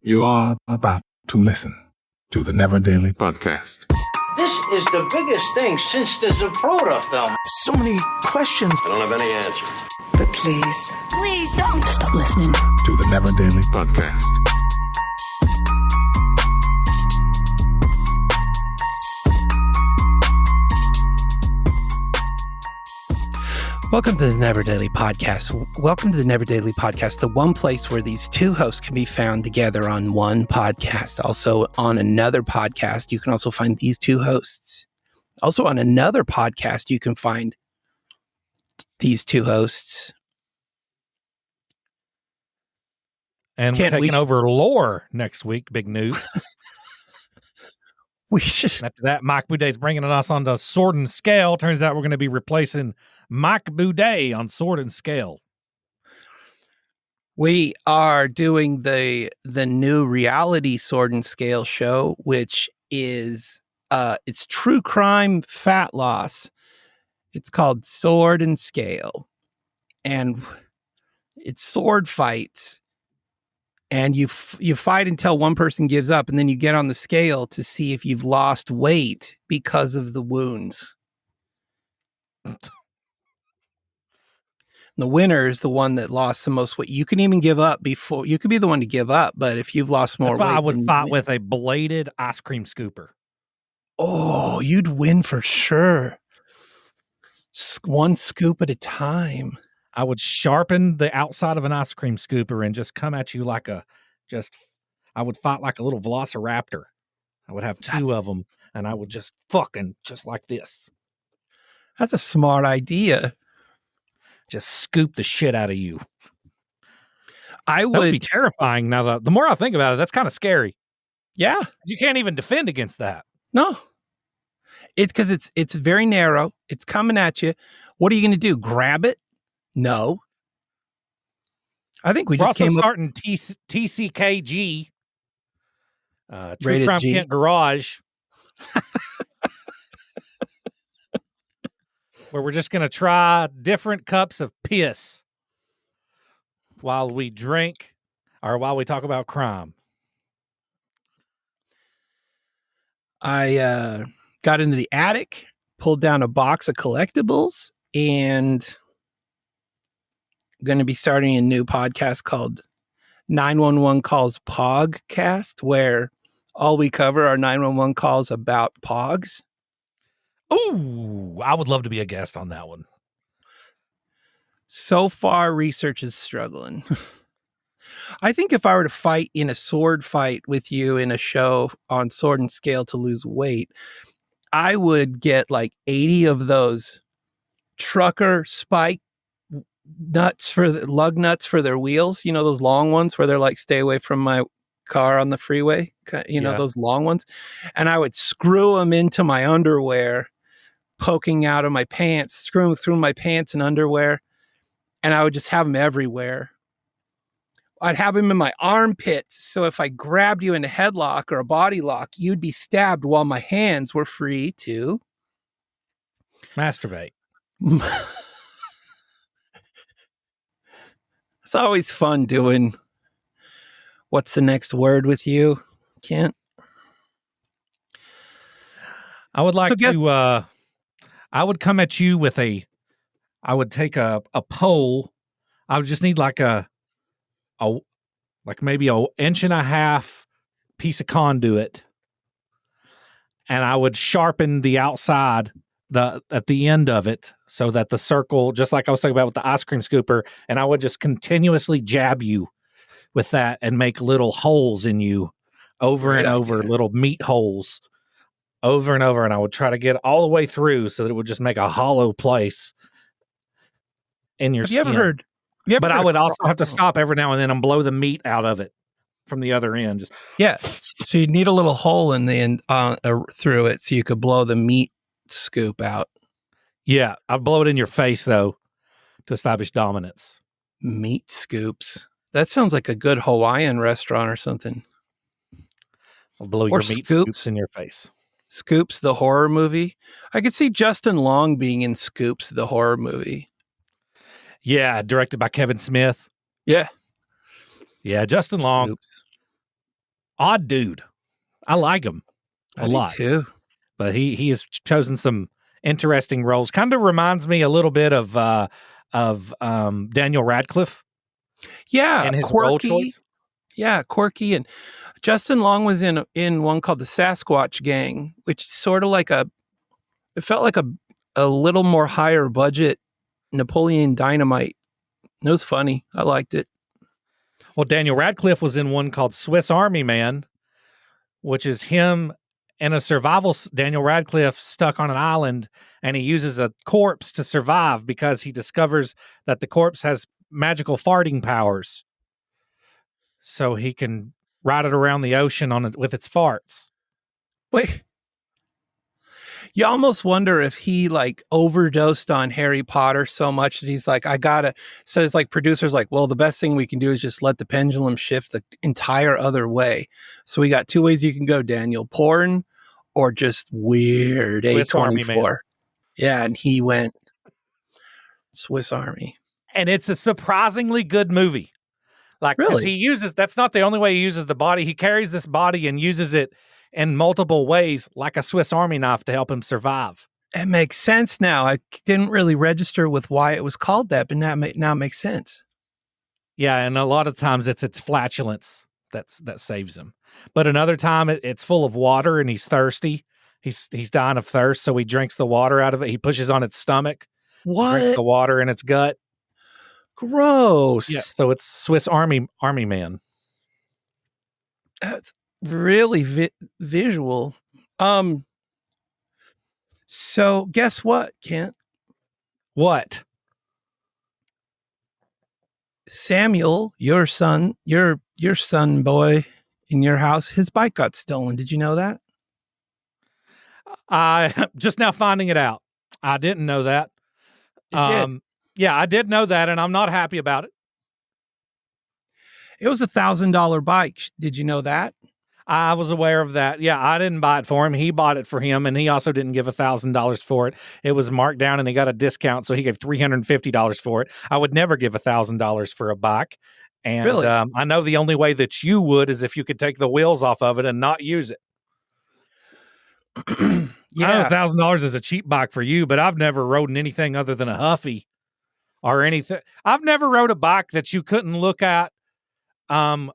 You are about to listen to the Neverdaily podcast. This is the biggest thing since the Zapruder film. So many questions. I don't have any answers. But please don't stop listening to the Neverdaily podcast. Welcome to the Neverdaily podcast. Welcome to the Neverdaily podcast, the one place where these two hosts can be found together on one podcast. Also on another podcast, you can also find these two hosts. Also on another podcast, you can find these two hosts. And we're taking over lore next week. Big news. We should. And after that, Mike Boudet's bringing us on to Sword and Scale. Turns out we're going to be replacing Mike Boudet on Sword and Scale. We are doing the new reality Sword and Scale show, which is it's true crime fat loss. It's called Sword and Scale, and it's sword fights. And you fight until one person gives up, and then you get on the scale to see if you've lost weight because of the wounds. The winner is the one that lost the most weight. You can even give up before. You could be the one to give up, but if you've lost more weight. That's why I would fight with a bladed ice cream scooper. Oh, you'd win for sure. One scoop at a time. I would sharpen the outside of an ice cream scooper and just come at you like I would fight like a little velociraptor. I would have two of them, and I would just fucking just like this. That's a smart idea. Just scoop the shit out of you. That would be terrifying. Now, the more I think about it, that's kind of scary. Yeah. You can't even defend against that. No. It's because it's very narrow. It's coming at you. What are you going to do? Grab it? No. I think we're also starting TCKG. True Crime G. Kent Garage. Where we're just going to try different cups of piss while we drink or while we talk about crime. I got into the attic, pulled down a box of collectibles, and going to be starting a new podcast called 911 Calls Pogcast, where all we cover are 911 calls about pogs. Ooh, I would love to be a guest on that one. So far, research is struggling. I think if I were to fight in a sword fight with you in a show on Sword and Scale to lose weight, I would get like 80 of those trucker spike lug nuts for their wheels. You know, those long ones where they're like, stay away from my car on the freeway. You know, those long ones. And I would screw them into my underwear, poking out of my pants, screw them through my pants and underwear. And I would just have them everywhere. I'd have them in my armpits. So if I grabbed you in a headlock or a body lock, you'd be stabbed while my hands were free to masturbate. It's always fun doing what's the next word with you, Kent? I would like I would come at you with I would take a pole. I would just need like maybe an inch and a half piece of conduit. And I would sharpen the outside at the end of it so that the circle, just like I was talking about with the ice cream scooper, and I would just continuously jab you with that and make little holes in you over and over, little meat holes over and over. And I would try to get all the way through so that it would just make a hollow place in your skin. But I would also have to stop every now and then and blow the meat out of it from the other end. So you'd need a little hole in the end through it so you could blow the meat scoop out. Yeah, I'd blow it in your face though to establish dominance. Meat scoops. That sounds like a good Hawaiian restaurant or something. I'll blow your meat scoops in your face. Scoops, the horror movie. I could see Justin Long being in Scoops, the horror movie. Yeah, directed by Kevin Smith. Yeah. Yeah, Justin Long. odd dude. I like him a lot. too. But he has chosen some interesting roles. Kind of reminds me a little bit of Daniel Radcliffe. Yeah, And his quirky. role choice. Yeah, quirky. And Justin Long was in one called the Sasquatch Gang, which sort of like it felt like a little more higher budget Napoleon Dynamite. It was funny. I liked it. Well, Daniel Radcliffe was in one called Swiss Army Man, which is him and a survival. Daniel Radcliffe stuck on an island, and he uses a corpse to survive because he discovers that the corpse has magical farting powers. So he can ride it around the ocean with its farts. Wait. You almost wonder if he like overdosed on Harry Potter so much that he's like, so it's like producers like, well, the best thing we can do is just let the pendulum shift the entire other way. So we got two ways you can go, Daniel: porn or just weird Swiss Army Man. A24. Yeah, and he went Swiss Army. And it's a surprisingly good movie. Like, really? That's not the only way he uses the body. He carries this body and uses it in multiple ways, like a Swiss Army knife, to help him survive. It makes sense now. I didn't really register with why it was called that, but now it makes sense. Yeah, and a lot of times it's flatulence that saves him. But another time it's full of water and he's thirsty. He's dying of thirst, so he drinks the water out of it. He pushes on its stomach. What? Drinks the water in its gut. Gross. Yeah, so it's Swiss Army Man. That's really visual. So guess what, Kent? What? Samuel, your son boy in your house, his bike got stolen. Did you know that? I just now finding it out. I didn't know that. Did. Yeah, I did know that, and I'm not happy about it. It was $1,000 bike. Did you know that? I was aware of that. Yeah, I didn't buy it for him. He bought it for him, and he also didn't give $1,000 for it. It was marked down, and he got a discount, so he gave $350 for it. I would never give $1,000 for a bike. And really? I know the only way that you would is if you could take the wheels off of it and not use it. Yeah. I know $1,000 is a cheap bike for you, but I've never rode in anything other than a Huffy or anything. I've never rode a bike that you couldn't look at. I've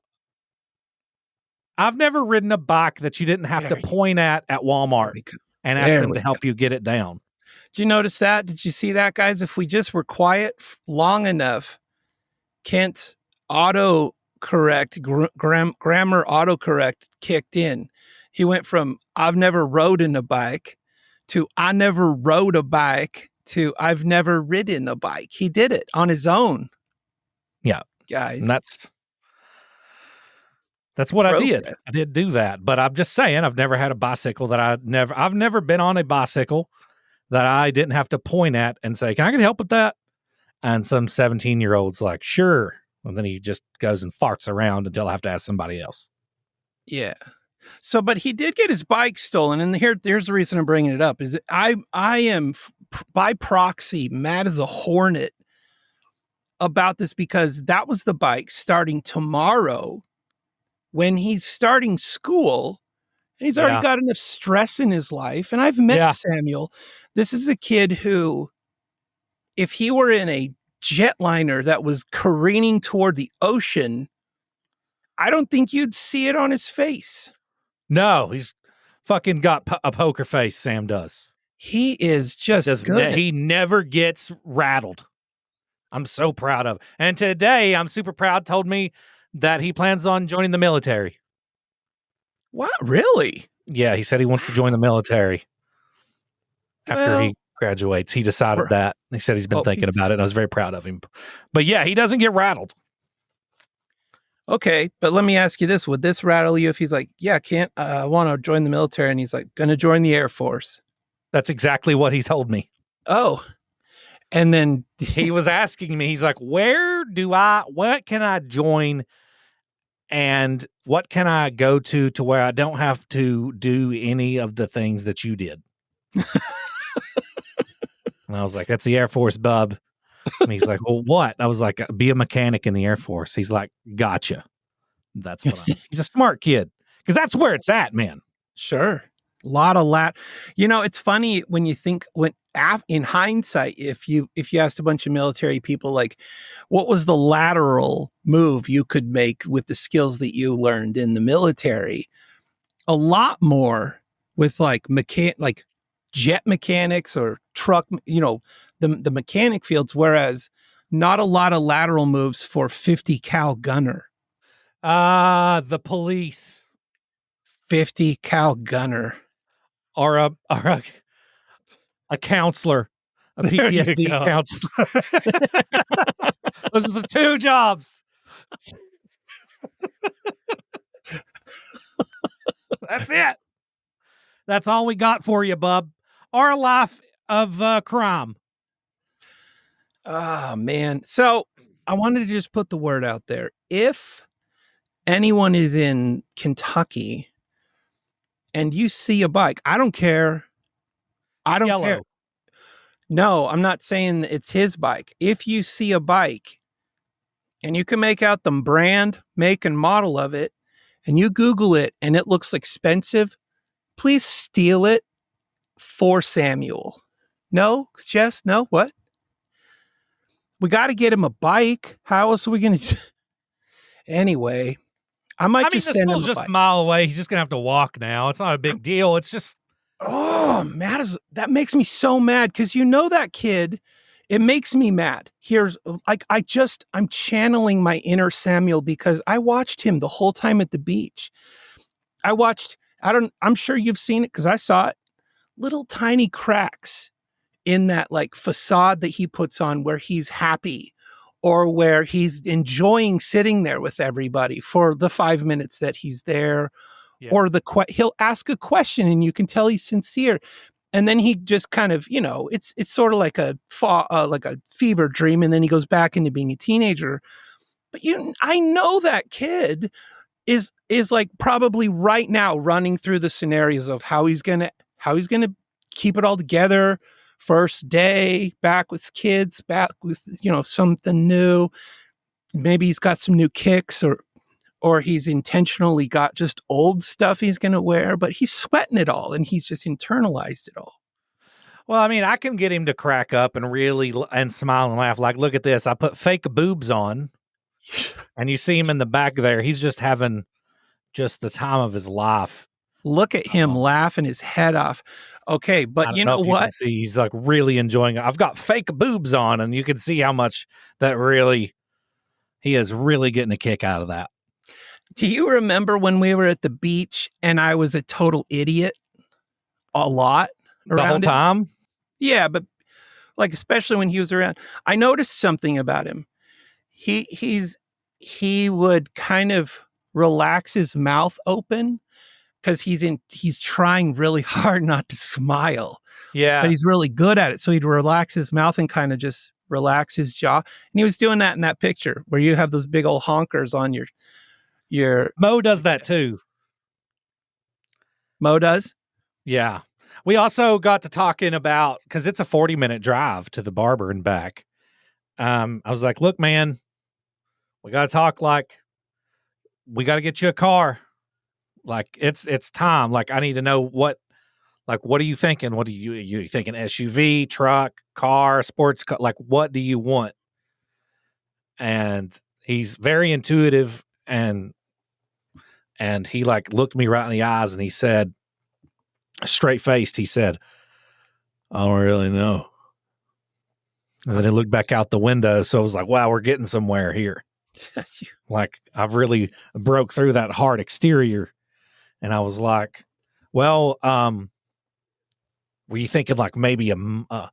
never ridden a bike that you didn't have to point at Walmart and ask them to help you get it down. Did you notice that? Did you see that, guys? If we just were quiet long enough, Kent's autocorrect, grammar autocorrect kicked in. He went from I've never rode in a bike to I never rode a bike to I've never ridden a bike. He did it on his own. Yeah. Guys. And that's what Progress. I did. I did do that. But I'm just saying, I've never had a bicycle I've never been on a bicycle that I didn't have to point at and say, can I get help with that? And some 17-year-old's like, sure. And then he just goes and farts around until I have to ask somebody else. Yeah. So, but he did get his bike stolen. And here's the reason I'm bringing it up is I am by proxy mad as a hornet about this because that was the bike starting tomorrow when he's starting school and he's already got enough stress in his life. And I've met Samuel. This is a kid who, if he were in a jetliner that was careening toward the ocean, I don't think you'd see it on his face. No, he's fucking got a poker face, Sam does. He is just good. He never gets rattled. I'm so proud of him. And today, I'm super proud, told me that he plans on joining the military. What? Really? Yeah, he said he wants to join the military after he graduates. He decided that. He said he's been thinking about it, and I was very proud of him. But yeah, he doesn't get rattled. Okay, but let me ask you this. Would this rattle you if he's like, yeah, I want to join the military, and he's like, going to join the Air Force? That's exactly what he told me. Oh. And then he was asking me, he's like, what can I join and what can I go to where I don't have to do any of the things that you did? And I was like, that's the Air Force, bub. And he's like, well, what? I was like, be a mechanic in the Air Force. He's like, gotcha. That's what he's a smart kid. Because that's where it's at, man. Sure. A lot of it's funny when you think in hindsight, if you asked a bunch of military people, like, what was the lateral move you could make with the skills that you learned in the military? A lot more with like jet mechanics or truck, the mechanic fields, whereas not a lot of lateral moves for 50 cal gunner. The police. 50 cal gunner. Or a counselor. A PTSD counselor. Those are the two jobs. That's it. That's all we got for you, bub. Or a life of crime. Oh, man. So I wanted to just put the word out there. If anyone is in Kentucky and you see a bike, I don't care. I don't care. No, I'm not saying it's his bike. If you see a bike and you can make out the brand, make, and model of it, and you Google it and it looks expensive, please steal it for Samuel. No, Jess? No? What? We got to get him a bike. How else are we going to... Anyway, the school's just a mile away. He's just going to have to walk now. It's not a big deal. It's just... Oh, that makes me so mad because that kid, it makes me mad. I'm channeling my inner Samuel because I watched him the whole time at the beach. I'm sure you've seen it because I saw it. Little tiny cracks in that like facade that he puts on where he's happy or where he's enjoying sitting there with everybody for the 5 minutes that he's there. Yeah. Or he'll ask a question and you can tell he's sincere. And then he just kind of, it's sort of like a fever dream. And then he goes back into being a teenager. But I know that kid is like probably right now running through the scenarios of how he's going to keep it all together. First day back with kids, back with, something new. Maybe he's got some new kicks or he's intentionally got just old stuff he's going to wear, but he's sweating it all and he's just internalized it all. Well, I mean, I can get him to crack up and really and smile and laugh. Like, look at this. I put fake boobs on and you see him in the back there. He's just having just the time of his life. Look at him laughing his head off. Okay, but you know what? You can see he's like really enjoying it. I've got fake boobs on and you can see how much he is really getting a kick out of that. Do you remember when we were at the beach and I was a total idiot a lot around the whole time? Yeah, but like especially when he was around, I noticed something about him. He would kind of relax his mouth open because he's trying really hard not to smile. Yeah, but he's really good at it. So he'd relax his mouth and kind of just relax his jaw. And he was doing that in that picture where you have those big old honkers on your Mo does that too. Mo does? Yeah. We also got to talking about, because it's a 40-minute drive to the barber and back. I was like, look, man, we got to talk we got to get you a car. Like it's time. Like I need to know what are you thinking? What are you thinking? SUV, truck, car, sports car? Like what do you want? And he's very intuitive and he like looked me right in the eyes and he said, straight faced, he said, I don't really know. And then he looked back out the window. So I was like, wow, we're getting somewhere here. Like I've really broke through that hard exterior. And I was like, well, were you thinking like maybe a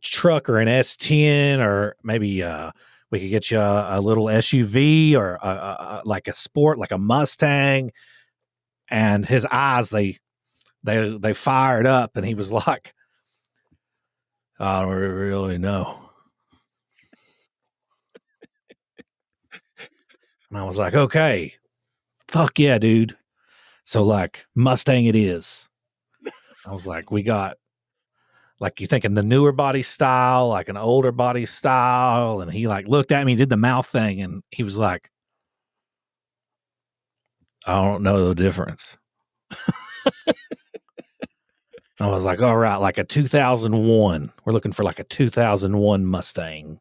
truck or an S10 or maybe we could get you a little SUV or like a sport, like a Mustang? And his eyes, they fired up and he was like, I don't really know. And I was like, okay, fuck yeah, dude. So like Mustang it is. I was like, we got like, you thinking the newer body style, like an older body style? And he like looked at me, did the mouth thing. And he was like, I don't know the difference. I was like, all right, like a 2001. We're looking for like a 2001 Mustang.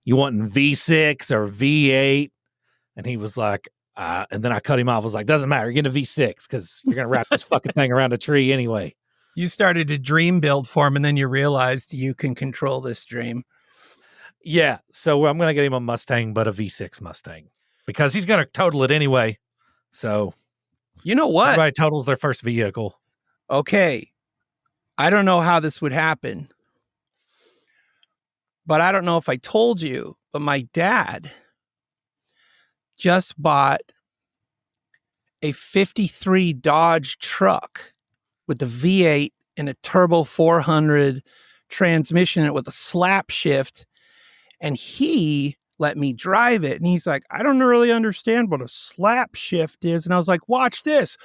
You want V6 or V8? And he was like, and then I cut him off. I was like, doesn't matter. You're getting a V6 because you're going to wrap this fucking thing around a tree anyway. You started a dream build for him, and then you realized you can control this dream. Yeah. So I'm going to get him a Mustang, but a V6 Mustang because he's going to total it anyway. So, you know what? Everybody totals their first vehicle. Okay. I don't know how this would happen, but I don't know if I told you, but my dad just bought a 53 Dodge truck with a V8 and a turbo 400 transmission with a slap shift. And he let me drive it. And he's like, I don't really understand what a slap shift is. And I was like, watch this.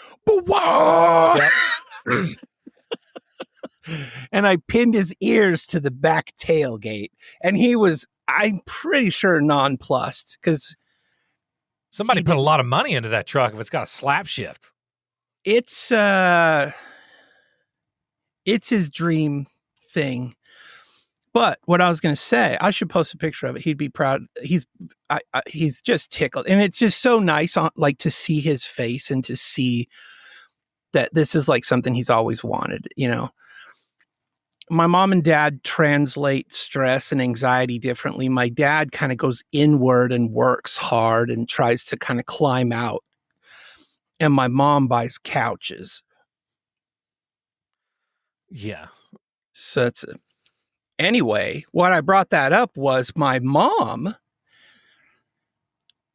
And I pinned his ears to the back tailgate. And he was, I'm pretty sure, nonplussed because somebody put a lot of money into that truck if it's got a slap shift. It's his dream thing. But what I was going to say, I should post a picture of it. He'd be proud. He's just tickled, and it's just so nice, like to see his face and to see that this is like something he's always wanted. You know, my mom and dad translate stress and anxiety differently. My dad kind of goes inward and works hard and tries to kind of climb out, and my mom buys couches. Yeah. So it's anyway, what I brought that up was my mom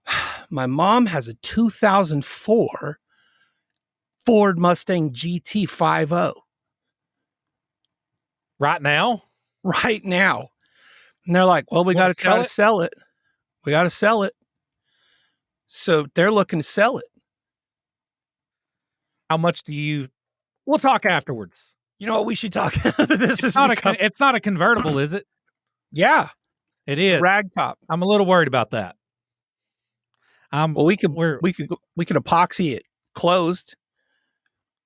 has a 2004 Ford Mustang GT 5.0. Right now? Right now. And they're like, well, we got to try to sell it. We got to sell it. So they're looking to sell it. How much do you... We'll talk afterwards. You know what? We should talk. It's not a convertible, is it? Yeah. It is. Ragtop. I'm a little worried about that. Well, we could epoxy it closed.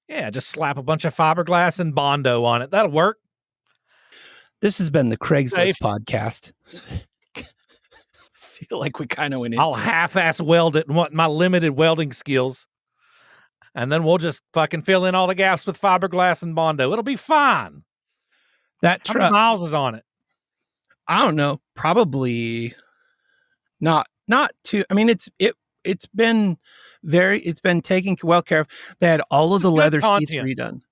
Yeah, just slap a bunch of fiberglass and Bondo on it. That'll work. This has been the Craigslist podcast. I feel like we kind of went into I'll half-ass weld it and what my limited welding skills. And then we'll just fucking fill in all the gaps with fiberglass and Bondo. It'll be fine. That truck. How many miles is on it? I don't know. Probably not too. I mean, it's been taken well care of. They had all of the leather seats redone.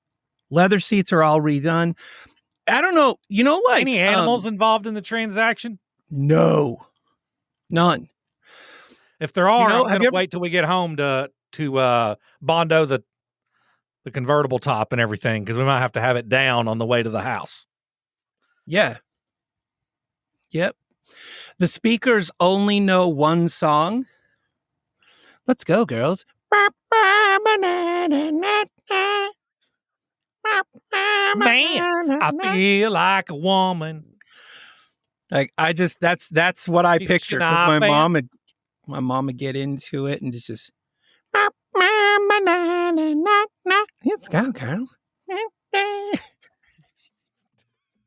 Leather seats are all redone. I don't know. You know, like any animals involved in the transaction? No, none. If there are, I'm going to wait till we get home to Bondo the convertible top and everything, because we might have to have it down on the way to the house. Yeah. Yep. The speakers only know one song. Let's go, girls. Man, I feel like a woman. Like that's what I picture. My mom would get into it and just let's go, girls.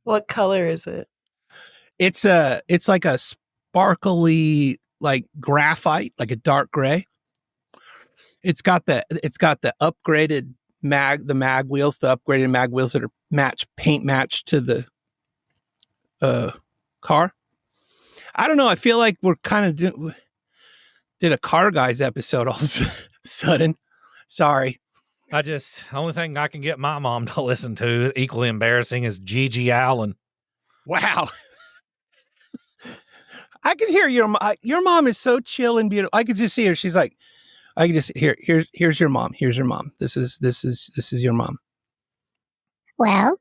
What color is it? It's like a sparkly, like graphite, like a dark gray. It's got the upgraded mag wheels, the upgraded mag wheels that are paint matched to the car. I don't know. I feel like we're kind of did a Car Guys episode all of a sudden. Sorry. Only thing I can get my mom to listen to, equally embarrassing, is Gigi Allen. Wow. I can hear your mom is so chill and beautiful. I could just see her. She's like, I can just here's your mom. Here's your mom. This is your mom. Well,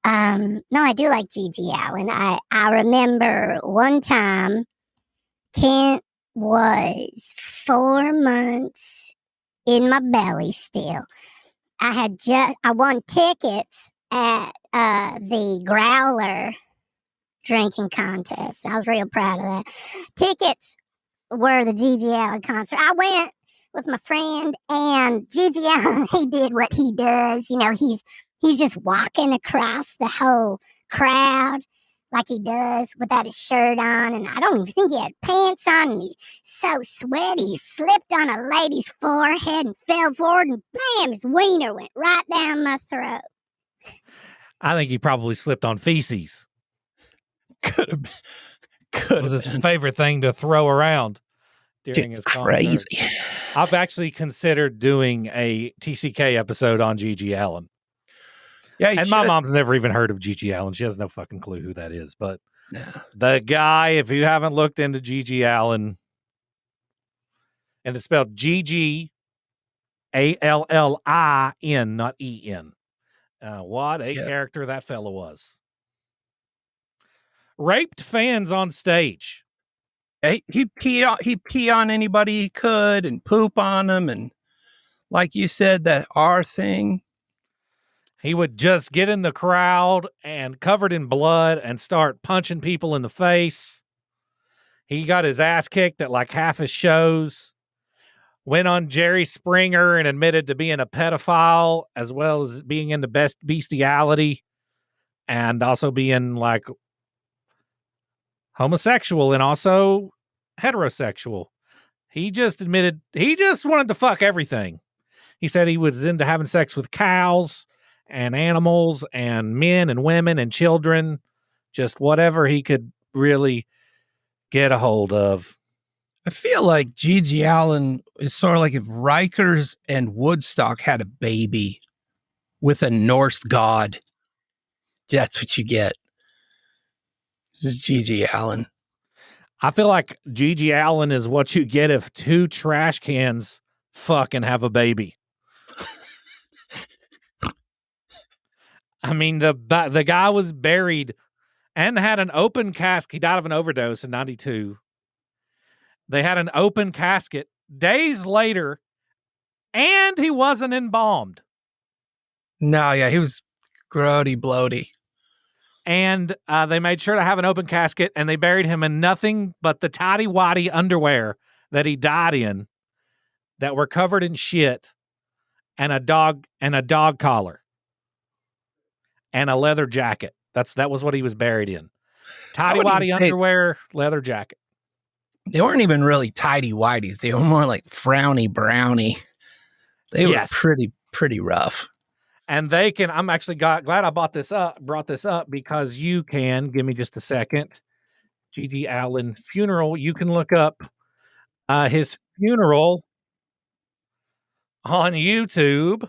no, I do like Gigi Allen. I remember one time Kent was 4 months in my belly still. I won tickets at the Growler drinking contest. I was real proud of that. Tickets were the Gigi Allen concert. I went with my friend, and Gigi Allen, he did what he does. You know, he's just walking across the whole crowd like he does without his shirt on, and I don't even think he had pants on, and he's so sweaty, he slipped on a lady's forehead and fell forward, and bam, his wiener went right down my throat. I think he probably slipped on feces. Could have been. It was his favorite thing to throw around during his concert. Crazy. I've actually considered doing a TCK episode on Gigi Allen. Yeah, and my mom's never even heard of Gigi Allen. She has no fucking clue who that is. But no. The guy, if you haven't looked into Gigi Allen, and it's spelled Gigi Allin, not En. What a character that fella was. Raped fans on stage. He pee on anybody he could and poop on them, and like you said, that R thing. He would just get in the crowd and covered in blood and start punching people in the face. He got his ass kicked at like half his shows. Went on Jerry Springer and admitted to being a pedophile, as well as being into bestiality and also being like homosexual and also heterosexual. He just admitted he just wanted to fuck everything. He said he was into having sex with cows and animals and men and women and children, just whatever he could really get a hold of. I feel like Gigi Allen is sort of like if Rikers and Woodstock had a baby with a Norse god. That's what you get. This is Gigi Allen. I feel like Gigi Allen is what you get if two trash cans fucking have a baby. I mean, the guy was buried and had an open casket. He died of an overdose in 92. They had an open casket days later, and he wasn't embalmed. No, yeah, he was grody bloaty. And they made sure to have an open casket, and they buried him in nothing but the tighty-whitey underwear that he died in that were covered in shit, and a dog collar. And a leather jacket. That was what he was buried in. Tidy-whitey underwear, leather jacket. They weren't even really tidy-whities. They were more like frowny brownie. They were pretty rough. And they can. I'm actually glad I brought this up because you can give me just a second. Gigi Allen funeral. You can look up his funeral on YouTube,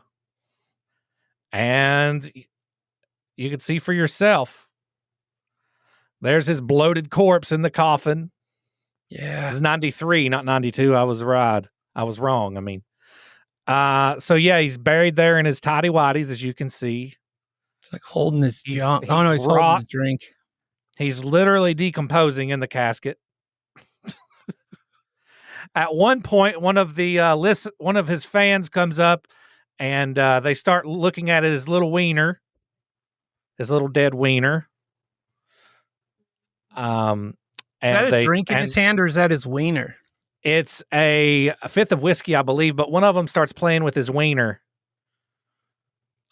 and you can see for yourself. There's his bloated corpse in the coffin. Yeah. It's 93, not 92. I was right. I was wrong. I mean, so yeah, he's buried there in his tidy whities, as you can see. It's like holding his junk. Oh no, he's holding a drink. He's literally decomposing in the casket. At one point, one of his fans comes up, and they start looking at his little wiener, his little dead wiener. And is that a drink in his hand, or is that his wiener? It's a fifth of whiskey, I believe, but one of them starts playing with his wiener.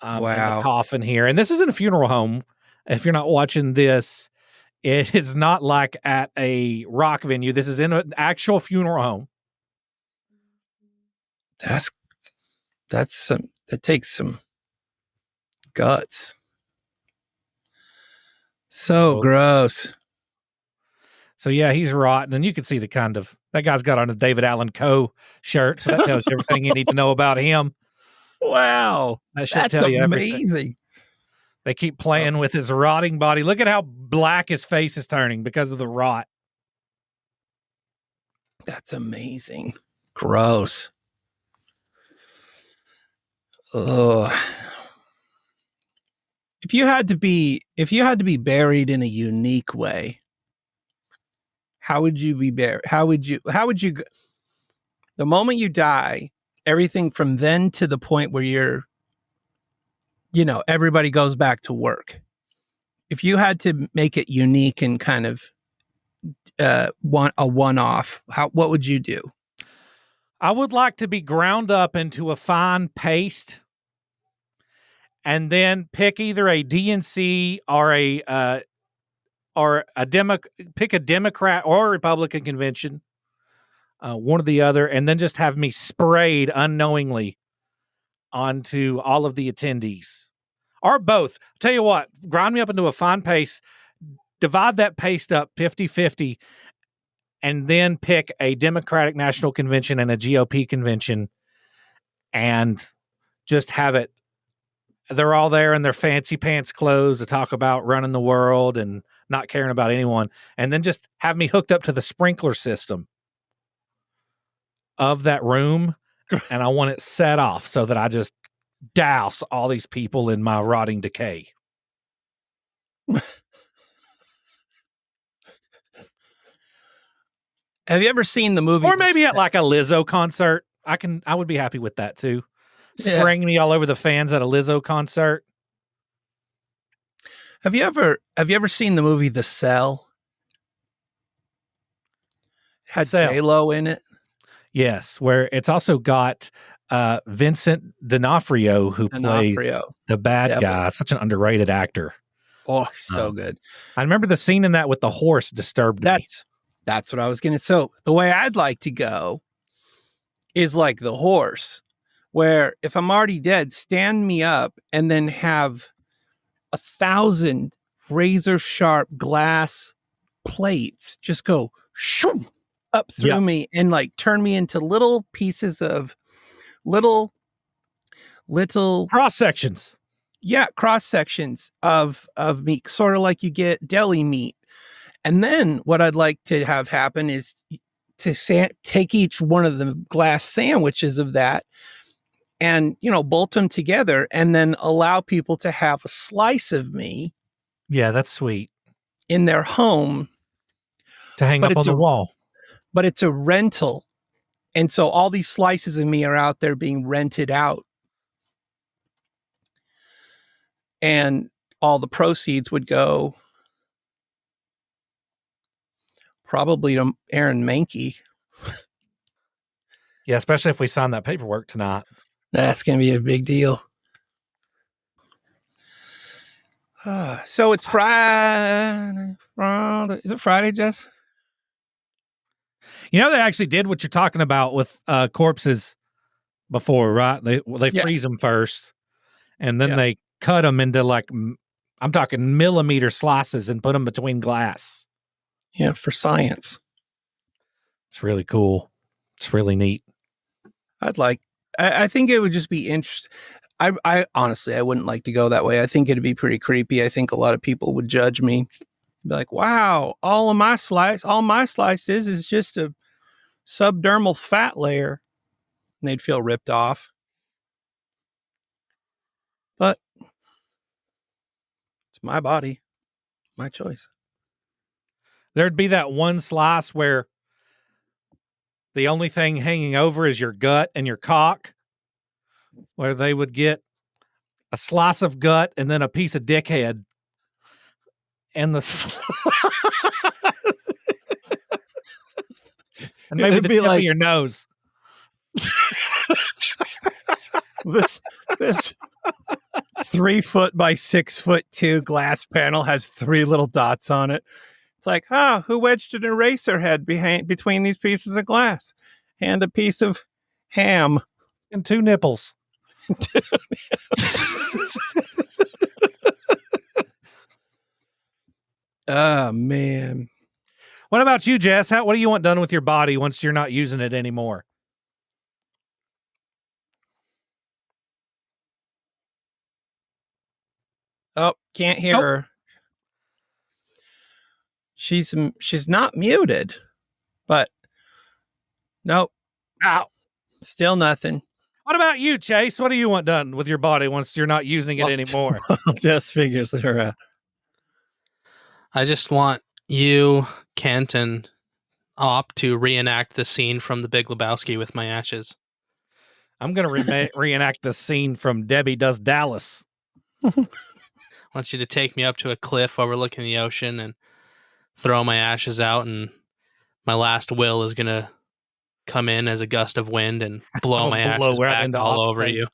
In the coffin here. And this isn't a funeral home. If you're not watching this, it is not like at a rock venue. This is in an actual funeral home. That takes some guts. So gross. So yeah, he's rotten, and you can see the kind of that guy's got on a David Allen Coe shirt, so that tells you everything you need to know about him. Wow, that should tell you amazing. Everything. They keep playing with his rotting body. Look at how black his face is turning because of the rot. That's amazing. Gross. Ugh. If you had to be buried in a unique way, how would you be buried? How would you the moment you die, everything from then to the point where everybody goes back to work. If you had to make it unique and kind of a one-off, what would you do? I would like to be ground up into a fine paste, and then pick either a DNC pick a Democrat or a Republican convention, one or the other, and then just have me sprayed unknowingly onto all of the attendees, or both. Tell you what, grind me up into a fine paste, divide that paste up 50-50, and then pick a Democratic National Convention and a GOP convention, and just have it. They're all there in their fancy pants clothes to talk about running the world and not caring about anyone. And then just have me hooked up to the sprinkler system of that room. And I want it set off so that I just douse all these people in my rotting decay. Have you ever seen the movie? Or maybe at like a Lizzo concert. I would be happy with that too. Spraying me all over the fans at a Lizzo concert. Have you ever seen the movie The Cell? Had J-Lo in it. Yes, where it's also got Vincent D'Onofrio, who plays the bad guy. Such an underrated actor. Oh, so good. I remember the scene in that with the horse disturbed me. That's what I was going to. So the way I'd like to go is like the horse, where if I'm already dead, stand me up and then have 1,000 razor sharp glass plates just go shoo up through me and like turn me into little pieces of little cross sections. Yeah, cross sections of meat, sort of like you get deli meat. And then what I'd like to have happen is to take each one of the glass sandwiches of that and, bolt them together and then allow people to have a slice of me. Yeah, that's sweet. In their home. To hang up on the wall. But it's a rental. And so all these slices of me are out there being rented out. And all the proceeds would go probably to Aaron Mahnke. Yeah, especially if we sign that paperwork tonight. That's going to be a big deal. So it's Friday. Is it Friday, Jess? They actually did what you're talking about with corpses before, right? They freeze them first, and then they cut them into like, I'm talking millimeter slices and put them between glass. Yeah, for science. It's really cool. It's really neat. I think it would just be interesting. I honestly, I wouldn't like to go that way. I think it'd be pretty creepy. I think a lot of people would judge me. Be like, wow, all my slice is just a subdermal fat layer. And they'd feel ripped off. But it's my body, my choice. There'd be that one slice where the only thing hanging over is your gut and your cock, where they would get a slice of gut and then a piece of dickhead. And and maybe the tip of your nose. This 3 foot by 6'2" glass panel has 3 little dots on it. It's like, who wedged an eraser head between these pieces of glass? And a piece of ham. And 2 nipples. Oh, man. What about you, Jess? What do you want done with your body once you're not using it anymore? Oh, can't hear her. She's not muted, but nope. Ow. Still nothing. What about you, Chase? What do you want done with your body once you're not using it anymore? Jess figures her out. I just want you, Kent, and Op to reenact the scene from The Big Lebowski with my ashes. I'm going to reenact the scene from Debbie Does Dallas. I want you to take me up to a cliff overlooking the ocean and throw my ashes out, and my last will is going to come in as a gust of wind and blow my blow ashes right back into all Hawk's over face. you.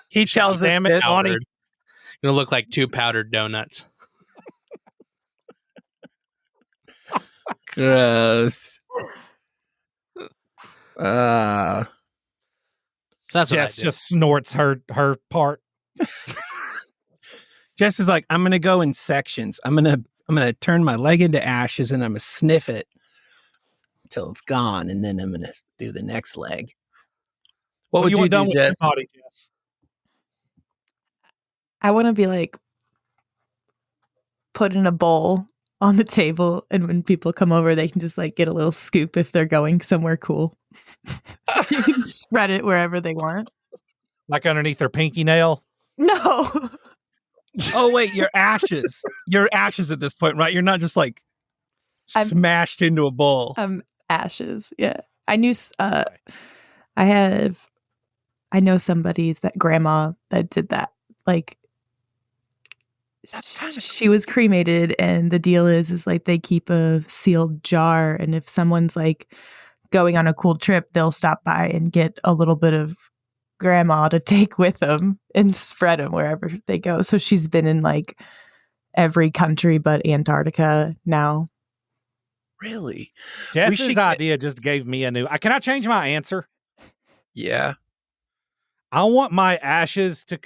He tells us Damn it, this. Donnie. Powdered. Gonna look like 2 powdered donuts. Gross. That's what I Jess do. just snorts her part. Jess is like, I'm gonna go in sections. I'm gonna turn my leg into ashes and I'm gonna sniff it until it's gone, and then I'm gonna do the next leg. What would you want done do, with your Jess? body, Jess? I want to be like put in a bowl on the table, and when people come over, they can just like get a little scoop if they're going somewhere cool. You can spread it wherever they want. Like underneath their pinky nail? No. Oh wait, you're ashes. You're ashes at this point, right? You're not just like smashed into a bowl. I'm ashes. Yeah. I knew I know somebody's that grandma that did that. Like she was cremated, and the deal is like they keep a sealed jar, and if someone's like going on a cool trip, they'll stop by and get a little bit of grandma to take with them and spread them wherever they go. So she's been in like every country but Antarctica now. Really? Jess's idea just gave me a new. Can I change my answer? Yeah. I want my ashes to.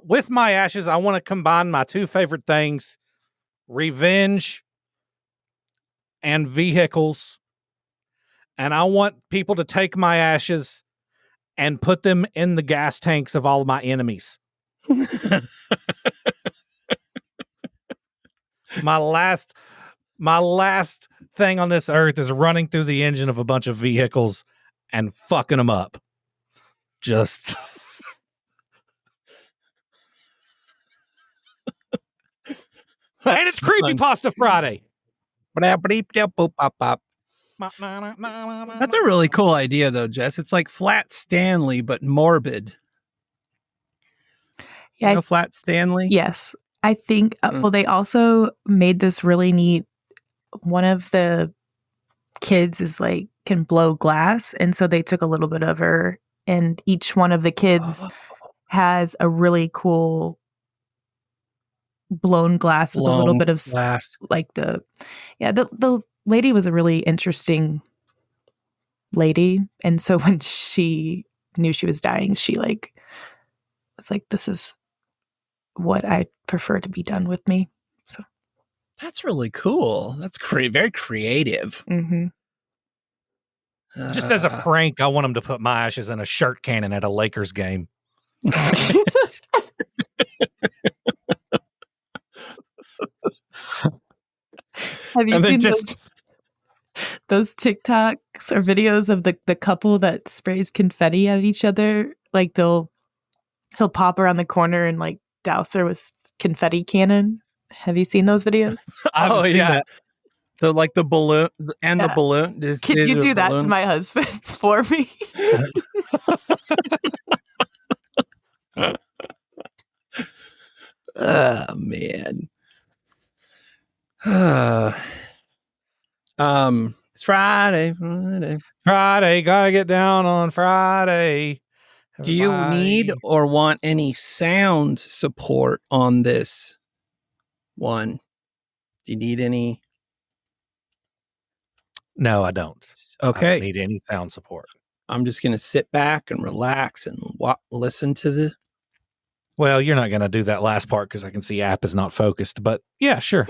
With my ashes, I want to combine my 2 favorite things: revenge and vehicles. And I want people to take my ashes and put them in the gas tanks of all of my enemies. My last thing on this earth is running through the engine of a bunch of vehicles and fucking them up. Just and it's Creepypasta Friday. That's a really cool idea, though, Jess. It's like Flat Stanley, but morbid. Yeah, you know Flat Stanley? Yes. I think, well, they also made this really neat. One of the kids is like, can blow glass. And so they took a little bit of her, and each one of the kids has a really cool blown glass with a little bit of glass. Like the lady was a really interesting lady. And so when she knew she was dying, she like was like, this is what I prefer to be done with me. So that's really cool. That's very creative. Mm-hmm. Just as a prank, I want them to put my ashes in a shirt cannon at a Lakers game. Have you seen those TikToks or videos of the couple that sprays confetti at each other? Like he'll pop around the corner and like douse her with confetti cannon. Have you seen those videos? Oh yeah. So like the balloon and the balloon. Can you do that to my husband for me? Oh man. It's Friday. Gotta get down on Friday. Do you need or want any sound support on this one? Do you need any? No, I don't. Okay. I don't need any sound support. I'm just going to sit back and relax and listen to the. Well, you're not going to do that last part because I can see app is not focused, but yeah, sure.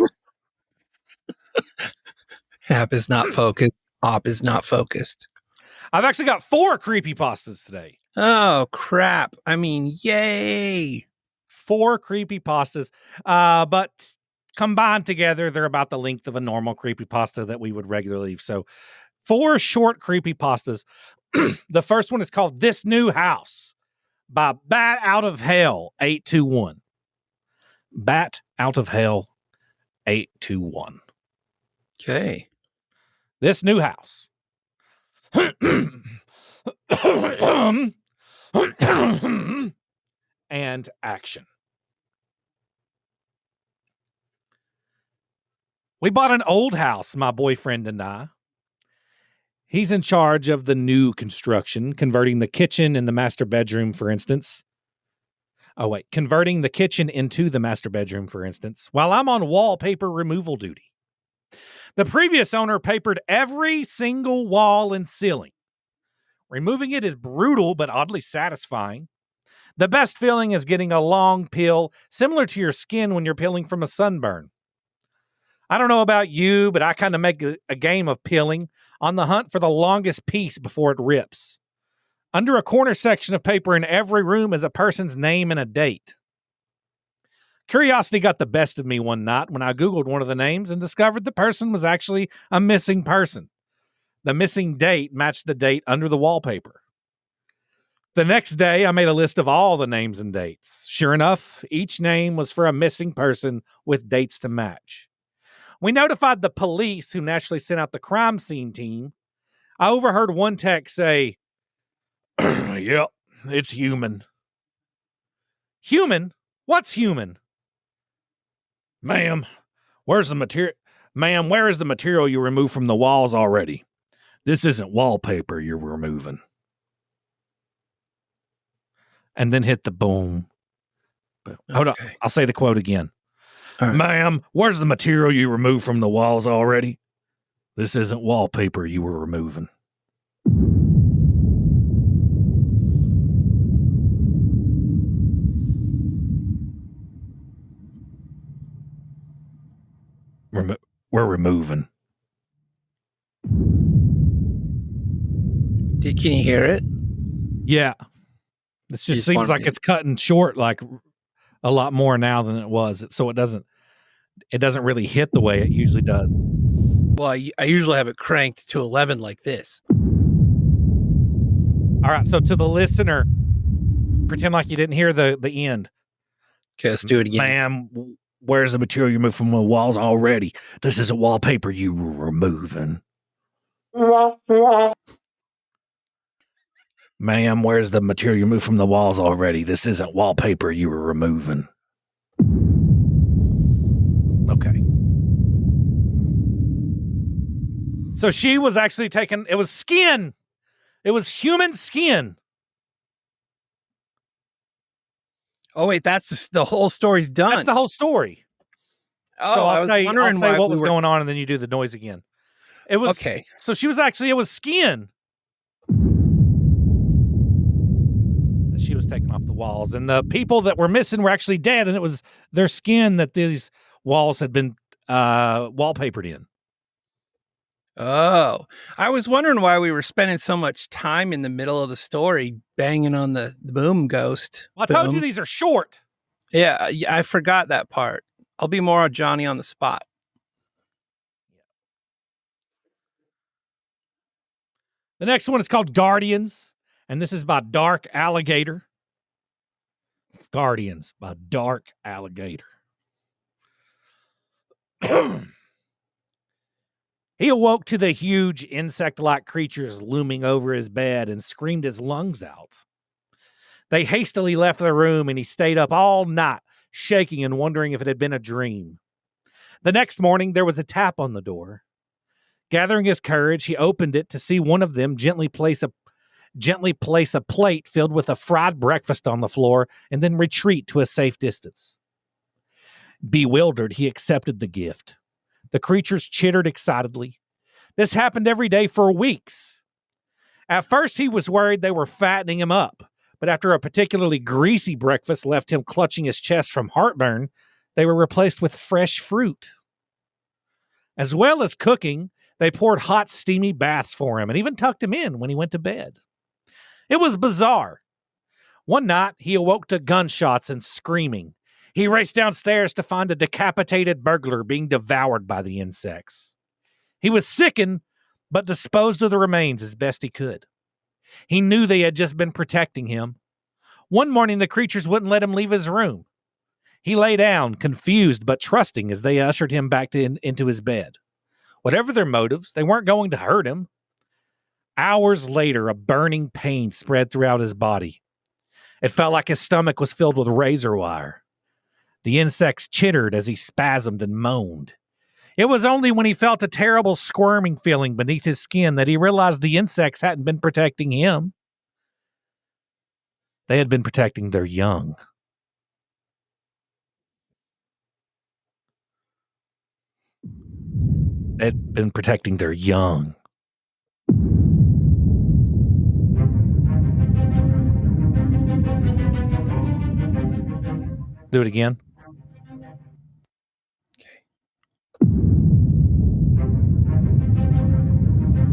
App is not focused. Op is not focused. I've actually got 4 creepypastas today. Oh, crap. I mean, yay. 4 creepypastas. But combined together, they're about the length of a normal creepypasta that we would regularly. So 4 short creepypastas. The first one is called This New House by Bat Out of Hell 821. Bat Out of Hell 821. Okay. This new house. And action. We bought an old house, my boyfriend and I. He's in charge of the new construction, converting the kitchen and the master bedroom, for instance. Converting the kitchen into the master bedroom, for instance, while I'm on wallpaper removal duty. The previous owner papered every single wall and ceiling. Removing it is brutal, but oddly satisfying. The best feeling is getting a long peel, similar to your skin when you're peeling from a sunburn. I don't know about you, but I kind of make a game of peeling, on the hunt for the longest piece before it rips. Under a corner section of paper in every room is a person's name and a date. Curiosity got the best of me one night when I Googled one of the names and discovered the person was actually a missing person. The missing date matched the date under the wallpaper. The next day, I made a list of all the names and dates. Sure enough, each name was for a missing person with dates to match. We notified the police, who naturally sent out the crime scene team. I overheard one text say, "Yep, it's human." Human? What's human? Ma'am, where's the material? Ma'am, where is the material you removed from the walls already? This isn't wallpaper you're removing. And then hit the boom. Hold on, I'll say the quote again. Right. Ma'am, where's the material you removed from the walls already? This isn't wallpaper you were removing. We're removing. Can you hear it? Yeah. It just seems like it's cutting short like a lot more now than it was. So it doesn't really hit the way it usually does. Well, I usually have it cranked to 11 like this. All right. So to the listener, pretend like you didn't hear the end. Okay, let's do it again. Ma'am, where's the material you moved from the walls already? This isn't wallpaper you were removing. Ma'am, where's the material you moved from the walls already? This isn't wallpaper you were removing. Okay. So she was actually taking, it was skin. It was human skin. Oh, wait, that's the whole story's done. That's the whole story. Oh, so I'll say what was going on, and then you do the noise again. It was okay. So she was actually, it was skin that she was taking off the walls, and the people that were missing were actually dead, and it was their skin that these walls had been wallpapered in. Oh, I was wondering why we were spending so much time in the middle of the story banging on the boom ghost. Well, I told you these are short. Yeah, I forgot that part. I'll be more Johnny on the spot. The next one is called Guardians, and this is by Dark Alligator. Guardians by Dark Alligator. He awoke to the huge insect-like creatures looming over his bed and screamed his lungs out. They hastily left the room, and he stayed up all night, shaking and wondering if it had been a dream. The next morning, there was a tap on the door. Gathering his courage, he opened it to see one of them gently place a plate filled with a fried breakfast on the floor and then retreat to a safe distance. Bewildered, he accepted the gift. The creatures chittered excitedly. This happened every day for weeks. At first, he was worried they were fattening him up, but after a particularly greasy breakfast left him clutching his chest from heartburn, they were replaced with fresh fruit. As well as cooking, they poured hot, steamy baths for him and even tucked him in when he went to bed. It was bizarre. One night, he awoke to gunshots and screaming. He raced downstairs to find a decapitated burglar being devoured by the insects. He was sickened, but disposed of the remains as best he could. He knew they had just been protecting him. One morning, the creatures wouldn't let him leave his room. He lay down, confused but trusting as they ushered him back into his bed. Whatever their motives, they weren't going to hurt him. Hours later, a burning pain spread throughout his body. It felt like his stomach was filled with razor wire. The insects chittered as he spasmed and moaned. It was only when he felt a terrible squirming feeling beneath his skin that he realized the insects hadn't been protecting him. They had been protecting their young. They had been protecting their young. Do it again.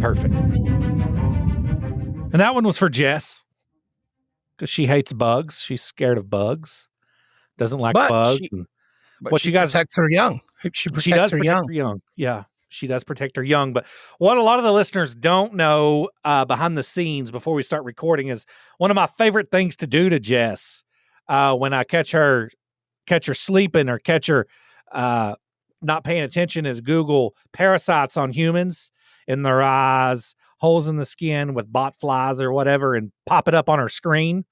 Perfect. And that one was for Jess. Because she hates bugs. She's scared of bugs. Doesn't like bugs. But she protects her young. She does her protect young. her young. Yeah, she does protect her young. But what a lot of the listeners don't know behind the scenes before we start recording is one of my favorite things to do to Jess when I catch her sleeping or catch her not paying attention is Google parasites on humans in their eyes, holes in the skin with bot flies or whatever, and pop it up on her screen.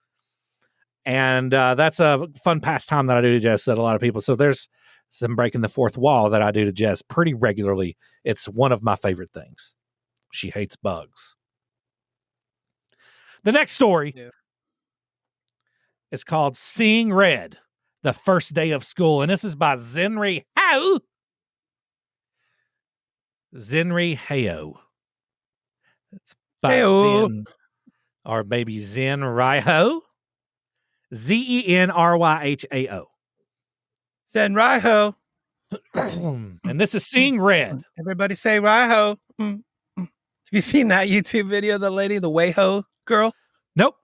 And that's a fun pastime that I do to Jess that a lot of people. So there's some breaking the fourth wall that I do to Jess pretty regularly. It's one of my favorite things. She hates bugs. The next story is called Seeing Red, the First Day of School. And this is by Zenri Hao. Zenri Hao. It's by Zen, or maybe Zen Raiho. Zenryhao. Zen Raiho. And this is Seeing Red. Everybody say Raiho. Have you seen that YouTube video of the lady, the Wayho girl? Nope.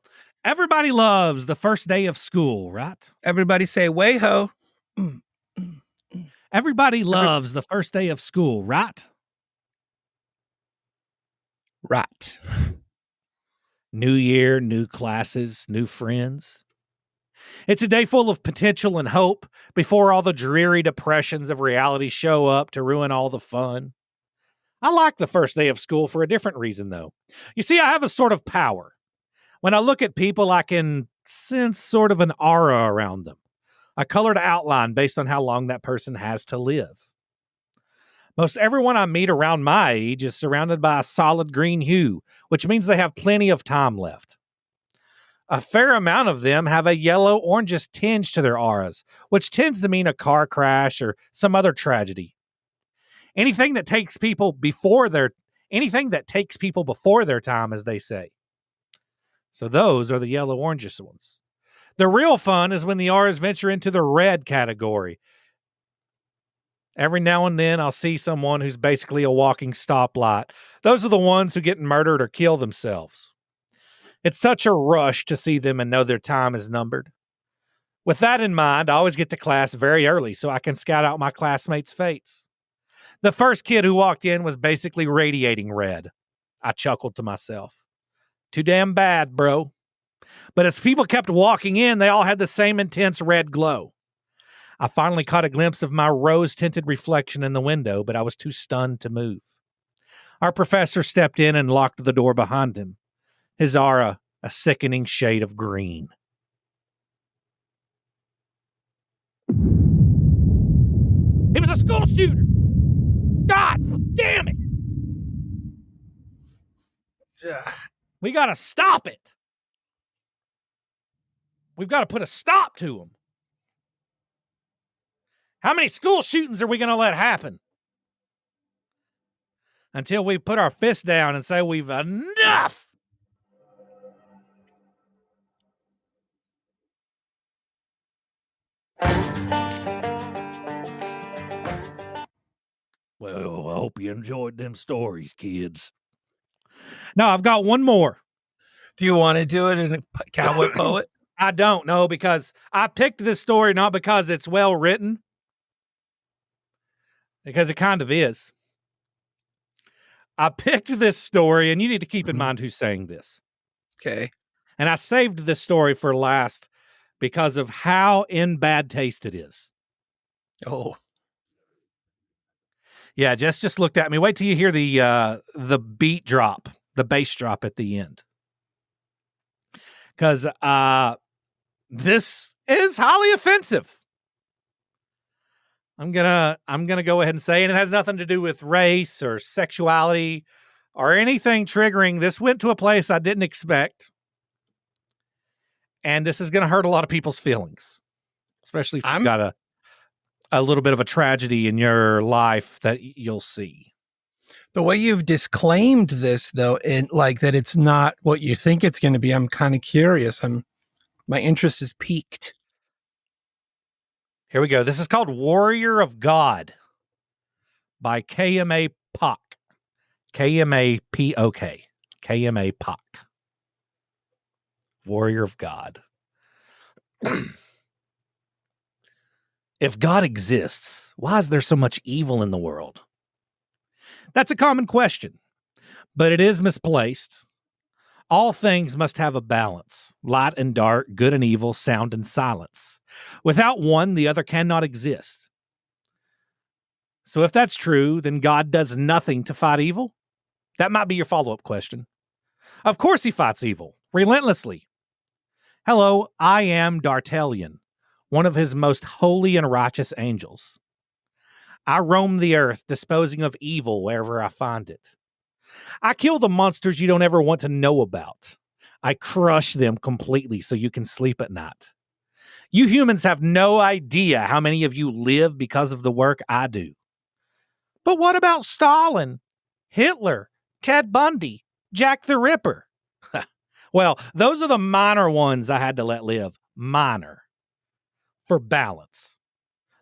Everybody loves the first day of school, right? Everybody say Wayho. Everybody loves the first day of school, right? Right. New year, new classes, new friends. It's a day full of potential and hope before all the dreary depressions of reality show up to ruin all the fun. I like the first day of school for a different reason, though. You see, I have a sort of power. When I look at people, I can sense sort of an aura around them. A colored outline based on how long that person has to live. Most everyone I meet around my age is surrounded by a solid green hue, which means they have plenty of time left. A fair amount of them have a yellow-orangish tinge to their auras, which tends to mean a car crash or some other tragedy. Anything that takes people before their time, as they say. So those are the yellow-orangish ones. The real fun is when the auras venture into the red category. Every now and then I'll see someone who's basically a walking stoplight. Those are the ones who get murdered or kill themselves. It's such a rush to see them and know their time is numbered. With that in mind, I always get to class very early so I can scout out my classmates' fates. The first kid who walked in was basically radiating red. I chuckled to myself. Too damn bad, bro. But as people kept walking in, they all had the same intense red glow. I finally caught a glimpse of my rose-tinted reflection in the window, but I was too stunned to move. Our professor stepped in and locked the door behind him. His aura, a sickening shade of green. He was a school shooter! God damn it! We gotta stop it! We've got to put a stop to him. How many school shootings are we going to let happen? Until we put our fist down and say we've enough. Well, I hope you enjoyed them stories, kids. Now, I've got one more. Do you want to do it in a cowboy poet? I don't know, because I picked this story not because it's well written, because it kind of is. I picked this story, and you need to keep in mind who's saying this. Okay. And I saved this story for last because of how in bad taste it is. Oh. Yeah, Jess just looked at me. Wait till you hear the beat drop, the bass drop at the end. Because this is highly offensive. I'm gonna go ahead and say, and it has nothing to do with race or sexuality or anything triggering. This went to a place I didn't expect. And this is gonna hurt a lot of people's feelings, especially if you've got a little bit of a tragedy in your life that you'll see. The way you've disclaimed this, though, and like that it's not what you think it's going to be, I'm kind of curious. My interest is piqued. Here we go. This is called Warrior of God by KMA Pak. KMAPOK. KMA Pak. Warrior of God. If God exists, why is there so much evil in the world? That's a common question, but it is misplaced. All things must have a balance, light and dark, good and evil, sound and silence. Without one, the other cannot exist. So if that's true, then God does nothing to fight evil? That might be your follow-up question. Of course he fights evil, relentlessly. Hello, I am D'Artagnan, one of his most holy and righteous angels. I roam the earth, disposing of evil wherever I find it. I kill the monsters you don't ever want to know about. I crush them completely so you can sleep at night. You humans have no idea how many of you live because of the work I do. But what about Stalin, Hitler, Ted Bundy, Jack the Ripper? Well, those are the minor ones I had to let live. Minor. For balance.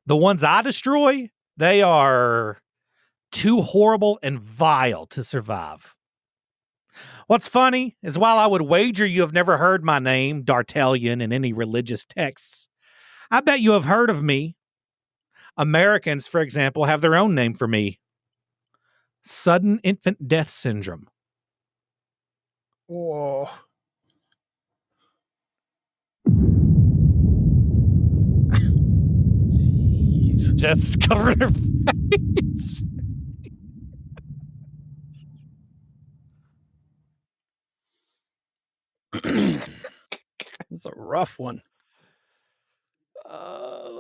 The ones I destroy, they are too horrible and vile to survive. What's funny is while I would wager you have never heard my name, D'Artagnan, in any religious texts, I bet you have heard of me. Americans, for example, have their own name for me. Sudden infant death syndrome. Whoa. Jeez. Just covered her face. It's a rough one.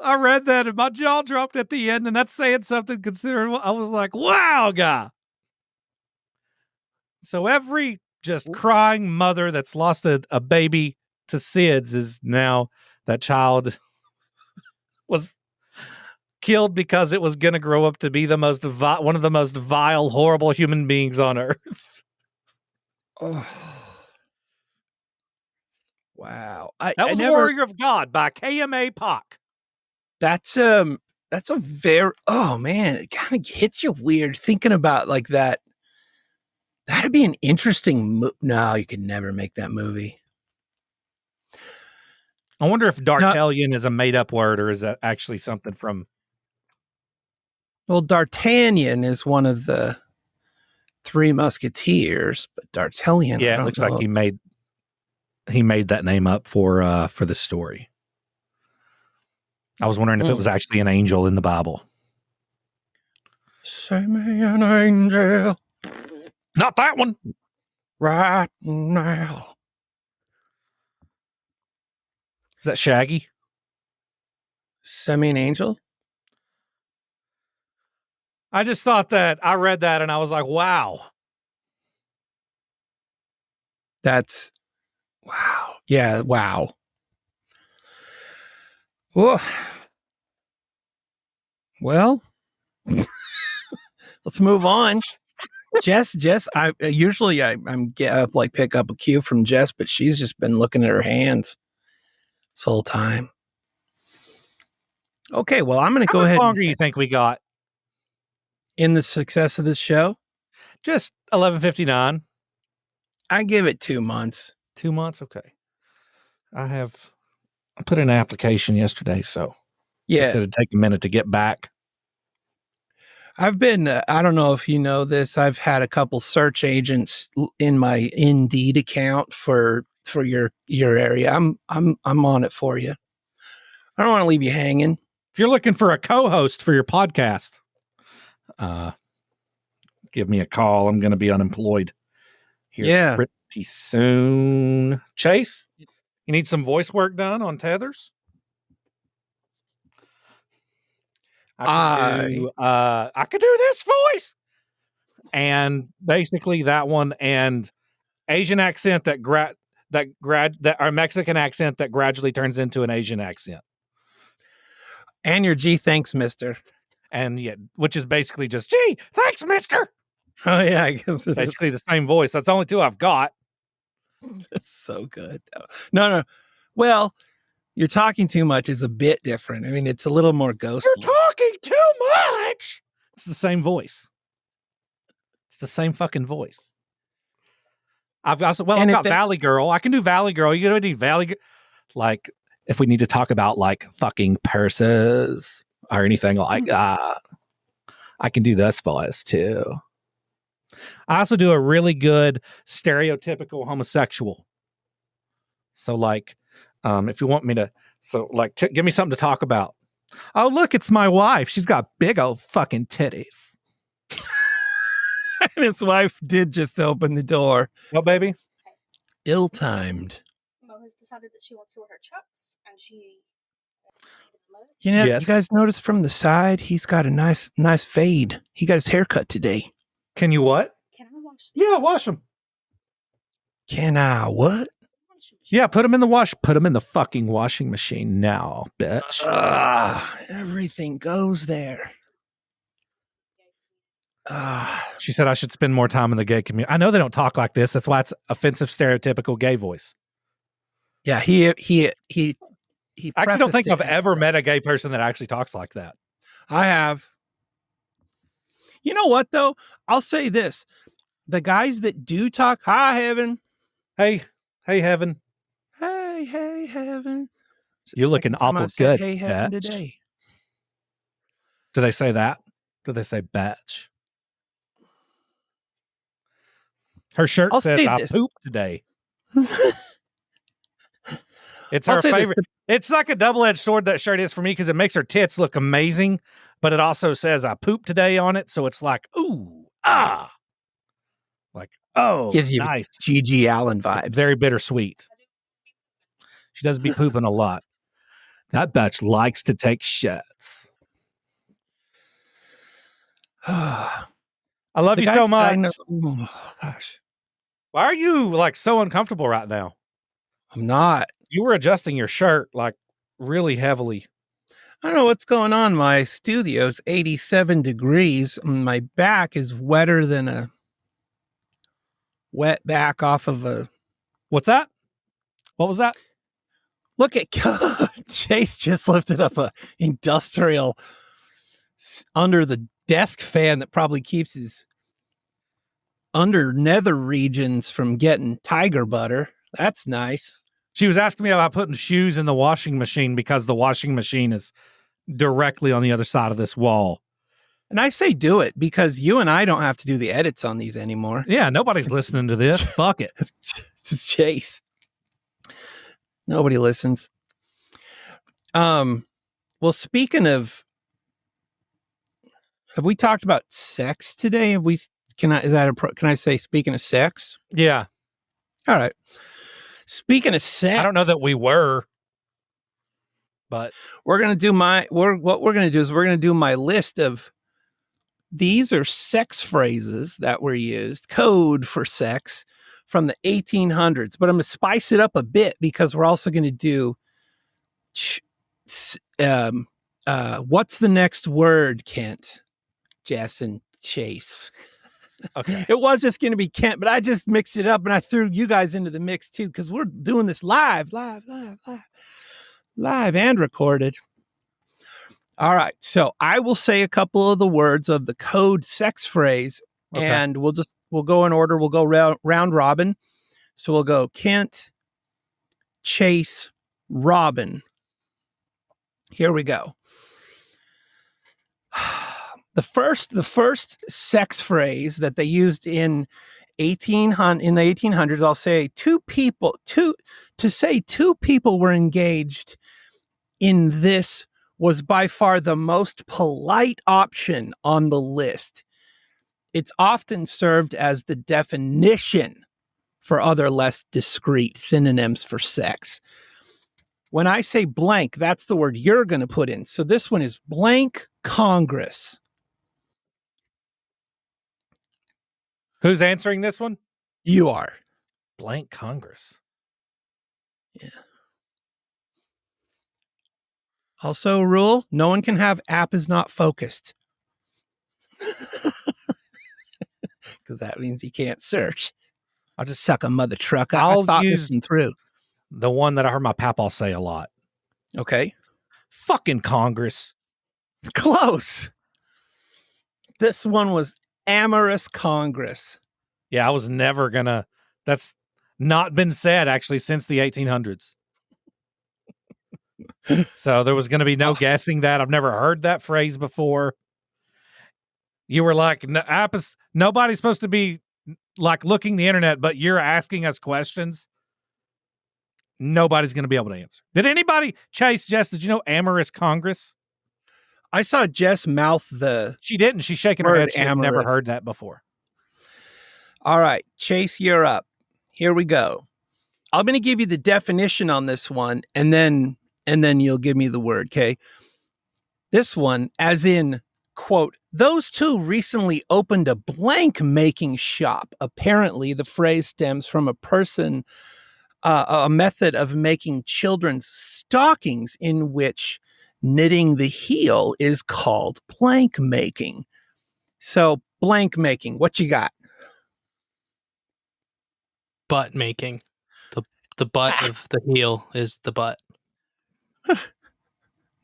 I read that and my jaw dropped at the end, and that's saying something considerable. I was like, wow, guy. So every just crying mother that's lost a baby to SIDS is now that child was killed because it was going to grow up to be the most one of the most vile, horrible human beings on earth. Oh. Wow. That was Warrior of God by KMA Pak. That's a very, oh man, it kind of hits you weird thinking about like that. That'd be an interesting no, you could never make that movie. I wonder if D'Artagnan is a made-up word, or is that actually something from... Well, D'Artagnan is one of the Three Musketeers, but D'Artagnan, yeah, it looks like he made that name up for the story. I was wondering if it was actually an angel in the Bible. Send me an angel. Not that one. Right now. Is that Shaggy? Send me an angel? I just thought that I read that and I was like, wow. That's wow. Yeah, wow. Whoa. Well, let's move on. Jess, I usually I'm get up like pick up a cue from Jess, but she's just been looking at her hands this whole time. Okay, well, I'm going to go ahead. How much longer do you think we got in the success of this show? Just 11:59. I give it 2 months. 2 months, okay. I put in an application yesterday, so yeah, it said it'd take a minute to get back. I've been, I don't know if you know this, I've had a couple search agents in my Indeed account for your area. I'm on it for you. I don't want to leave you hanging. If you're looking for a co-host for your podcast, give me a call. I'm going to be unemployed here pretty soon. Chase, you need some voice work done on Tethers? I could do this voice. And basically that one and Asian accent or Mexican accent that gradually turns into an Asian accent. And your G thanks, mister. And yeah, which is basically just gee, thanks, mister. Oh yeah, I guess it basically the same voice. That's the only two I've got. It's so good. No. Well, you're talking too much is a bit different. I mean, it's a little more ghostly. You're talking too much. It's the same voice. It's the same fucking voice. I've got Valley Girl. I can do Valley Girl. You gonna do Valley Girl? Like, if we need to talk about like fucking purses or anything like that, I can do this voice too. I also do a really good stereotypical homosexual. So like, if you want me to, give me something to talk about. Oh, look, it's my wife. She's got big old fucking titties. And his wife did just open the door. What, baby? Ill-timed. Mo has decided that she wants to wear her chucks, and she. You know, Yes. You guys notice from the side, he's got a nice fade. He got his haircut today. Can you what? Can I wash these? Yeah, wash them. Can I what? Yeah, put them in the wash. Put them in the fucking washing machine now, bitch. Everything goes there. She said I should spend more time in the gay community. I know they don't talk like this. That's why it's offensive, stereotypical gay voice. Yeah, he I actually don't think I've ever met a gay person that actually talks like that. I have. You know what, though? I'll say this. The guys that do talk, hi, Heaven. Hey, Heaven. Hey, Heaven. You're looking awful good, Hey, Heaven, bitch. today. Do they say that? Do they say bitch? Her shirt says, I pooped today. It's her favorite. It's like a double-edged sword, that shirt is for me, because it makes her tits look amazing, but it also says I pooped today on it, so it's like, ooh, ah. Like, oh, gives you nice. G.G. Allen vibes. It's very bittersweet. She does be pooping a lot. That bitch likes to take shits. I love you so much. Oh, gosh. Why are you like so uncomfortable right now? I'm not. You were adjusting your shirt like really heavily. I don't know what's going on. My studio's 87 degrees. My back is wetter than a wet back off of a... What's that? What was that? Look at Chase just lifted up a industrial under the desk fan that probably keeps his under nether regions from getting tiger butter. That's nice. She was asking me about putting shoes in the washing machine because the washing machine is directly on the other side of this wall. And I say do it because you and I don't have to do the edits on these anymore. Yeah, nobody's listening to this. Fuck it. It's Chase. Nobody listens. Well, speaking of, have we talked about sex today? Can I say speaking of sex? Yeah. All right. Speaking of sex, I don't know that we were, but we're going to do what we're going to do is we're going to do my list of, these are sex phrases that were used, code for sex from the 1800s, but I'm going to spice it up a bit because we're also going to do, what's the next word, Kent, Jess, and Chase? Okay. It was just going to be Kent, but I just mixed it up and I threw you guys into the mix too because we're doing this live and recorded. All right. So I will say a couple of the words of the code sex phrase, okay, and we'll go in order. We'll go round robin. So we'll go Kent, Chase, Robin. Here we go. The first sex phrase that they used in the 1800s, I'll say to say two people were engaged in this was by far the most polite option on the list. It's often served as the definition for other less discreet synonyms for sex. When I say blank, that's the word you're going to put in. So this one is blank Congress. Who's answering this one? You are. Blank Congress. Yeah. Also, a rule, no one can have app is not focused. Because that means you can't search. I'll just suck a mother truck. I thought use this one through. The one that I heard my papaw say a lot. Okay. Fucking Congress. Close. This one was amorous Congress. Yeah, I was never gonna. That's not been said actually since the 1800s. So there was going to be no guessing that. I've never heard that phrase before. You were like, nobody's supposed to be like looking the internet, but you're asking us questions. Nobody's going to be able to answer. Did anybody, Chase, Jess, did you know amorous Congress? I saw Jess mouth the. She didn't. She's shaking her head. She had never heard that before. All right, Chase, you're up. Here we go. I'm going to give you the definition on this one, and then you'll give me the word, okay? This one, as in, quote, those two recently opened a blank making shop. Apparently, the phrase stems from a method of making children's stockings in which knitting the heel is called blank making. So, blank making, what you got? Butt making. The butt of the heel is the butt.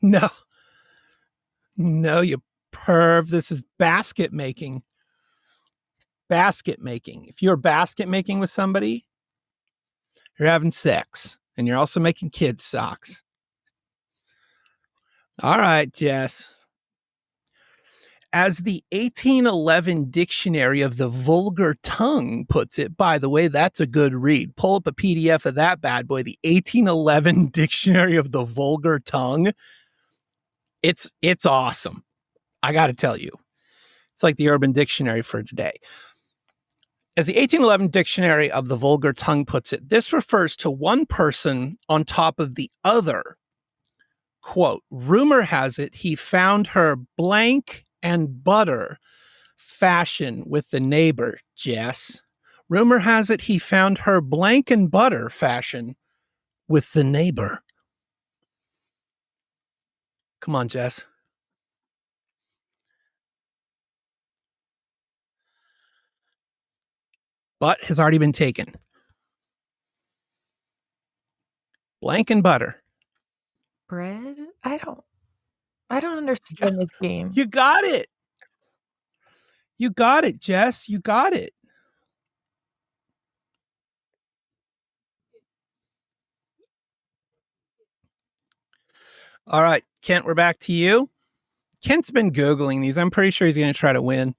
No, you perv. This is basket making. Basket making. If you're basket making with somebody, you're having sex, and you're also making kids' socks. All right, Jess. As the 1811 Dictionary of the Vulgar Tongue puts it, by the way, that's a good read. Pull up a PDF of that bad boy, the 1811 Dictionary of the Vulgar Tongue. It's awesome. I got to tell you. It's like the Urban Dictionary for today. As the 1811 Dictionary of the Vulgar Tongue puts it, this refers to one person on top of the other. Quote, rumor has it he found her blank and butter fashion with the neighbor, Jess. Rumor has it he found her blank and butter fashion with the neighbor. Come on, Jess. Butt has already been taken. Blank and butter. Bread? I don't understand this game. You got it. You got it, Jess. You got it. All right, Kent, we're back to you. Kent's been Googling these. I'm pretty sure he's going to try to win.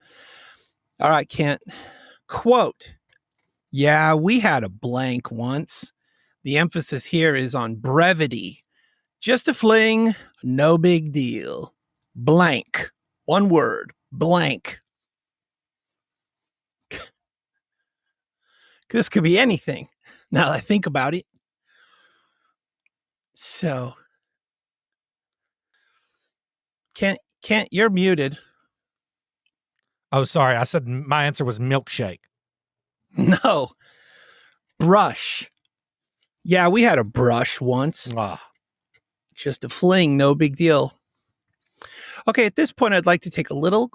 All right, Kent. Quote, yeah, we had a blank once. The emphasis here is on brevity. Just a fling, no big deal. Blank. One word, blank. This could be anything, now that I think about it. So, Kent, you're muted. Oh, sorry. I said my answer was milkshake. No. Brush. Yeah, we had a brush once. Just a fling, no big deal. Okay, at this point, I'd like to take a little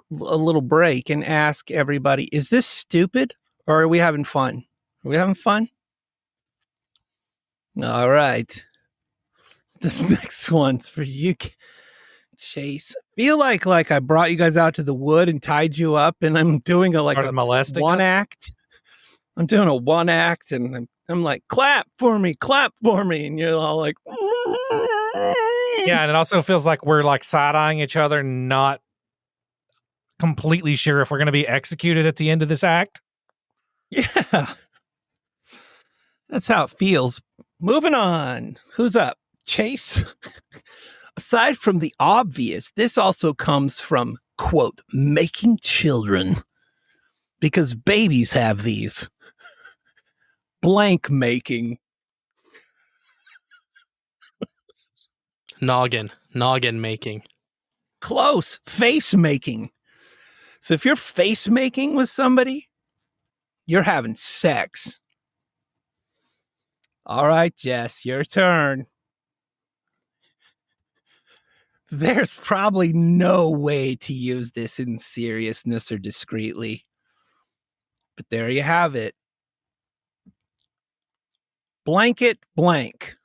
break and ask everybody, is this stupid or are we having fun? Are we having fun? All right. This next one's for you, Chase. I feel like I brought you guys out to the wood and tied you up, and I'm doing a one act. I'm doing a one act, and I'm like, clap for me, and you're all like, yeah, and it also feels like we're like side-eyeing each other, not completely sure if we're going to be executed at the end of this act. Yeah, that's how it feels. Moving on. Who's up? Chase? Aside from the obvious, this also comes from, quote, making children. Because babies have these. Blank making. Noggin making. Close. Face making. So if you're face making with somebody, you're having sex. All right, Jess, your turn. There's probably no way to use this in seriousness or discreetly. But there you have it. Blanket blank.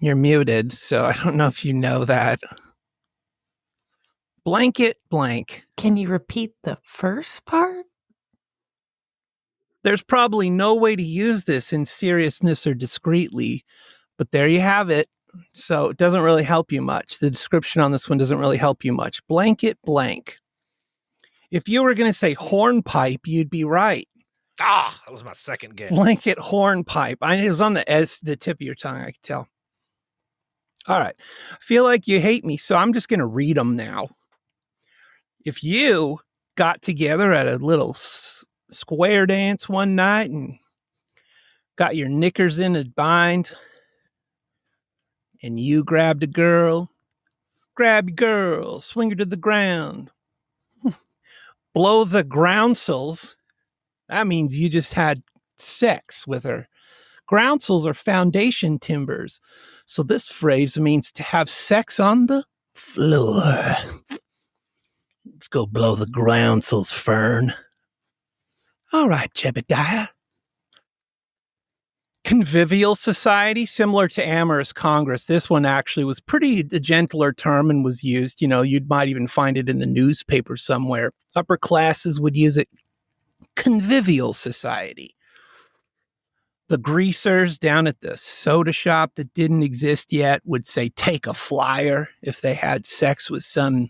You're muted, so I don't know if you know that. Blanket blank. Can you repeat the first part? There's probably no way to use this in seriousness or discreetly, but there you have it. So it doesn't really help you much. The description on this one doesn't really help you much. Blanket blank. If you were going to say hornpipe, you'd be right. Ah, that was my second guess. Blanket hornpipe. It was on the tip of your tongue, I could tell. All right. I feel like you hate me, so I'm just going to read them now. If you got together at a little square dance one night and got your knickers in a bind and you grabbed a girl, grab your girl, swing her to the ground, blow the groundsels, that means you just had sex with her. Groundsels are foundation timbers. So this phrase means to have sex on the floor. Let's go blow the groundsels, Fern. All right, Jebediah. Convivial society, similar to amorous congress. This one actually was a gentler term and was used. You know, you might even find it in a newspaper somewhere. Upper classes would use it. Convivial society. The greasers down at the soda shop that didn't exist yet would say, take a flyer if they had sex with some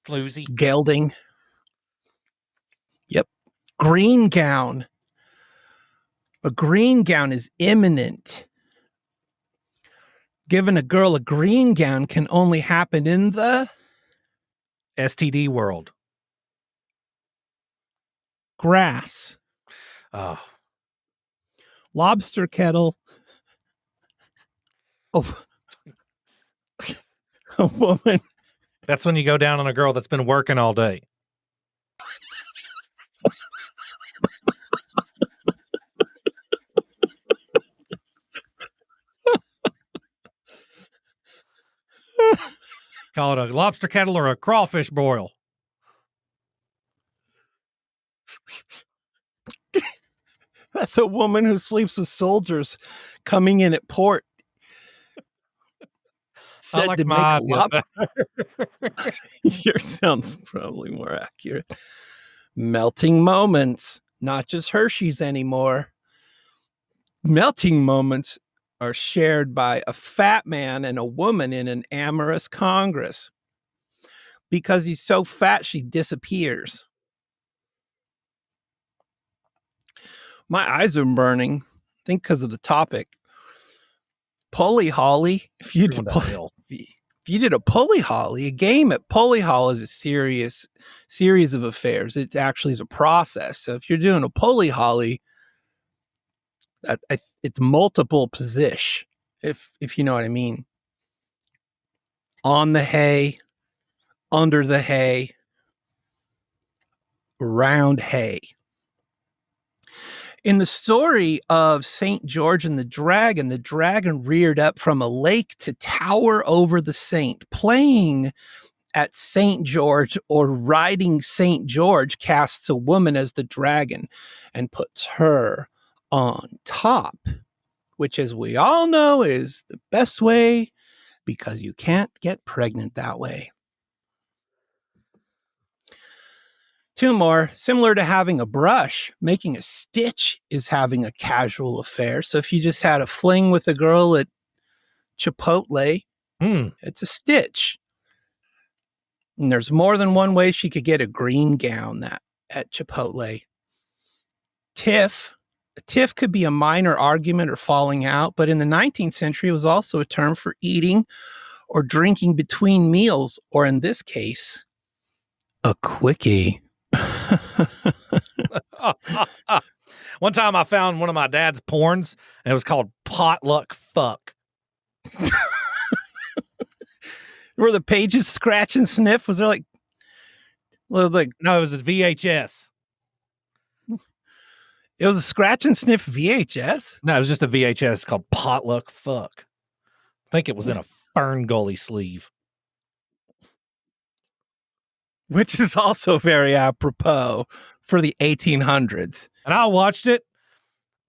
floozy gelding. Yep. Green gown. A green gown is imminent. Giving a girl a green gown can only happen in the STD world. Grass. Oh. Lobster kettle. Oh. A woman. That's when you go down on a girl that's been working all day. Call it a lobster kettle or a crawfish boil. That's a woman who sleeps with soldiers coming in at port. Said like to make my a lobster. Yours sounds probably more accurate. Melting moments, not just Hershey's anymore. Melting moments are shared by a fat man and a woman in an amorous congress. Because he's so fat, she disappears. My eyes are burning. I think because of the topic. Pulley Holly. If you did a Pulley Holly, a game at Pulley Hall is a serious series of affairs. It actually is a process. So if you're doing a Pulley Holly, it's multiple position, if you know what I mean. On the hay, under the hay, around hay. In the story of St. George and the dragon reared up from a lake to tower over the saint. Playing at St. George or riding St. George casts a woman as the dragon and puts her on top, which, as we all know, is the best way because you can't get pregnant that way. Two more. Similar to having a brush, making a stitch is having a casual affair. So if you just had a fling with a girl at Chipotle, it's a stitch. And there's more than one way she could get a green gown at Chipotle. Tiff. A tiff could be a minor argument or falling out, but in the 19th century, it was also a term for eating or drinking between meals, or in this case, a quickie. One time I found one of my dad's porns, and it was called Potluck Fuck. Were the pages scratch and sniff? Was there like, well, like No, it was a VHS. it was a scratch and sniff VHS? No, it was just a VHS called Potluck Fuck. I think it was in a Fern Gully sleeve. Which is also very apropos for the 1800s. And I watched it,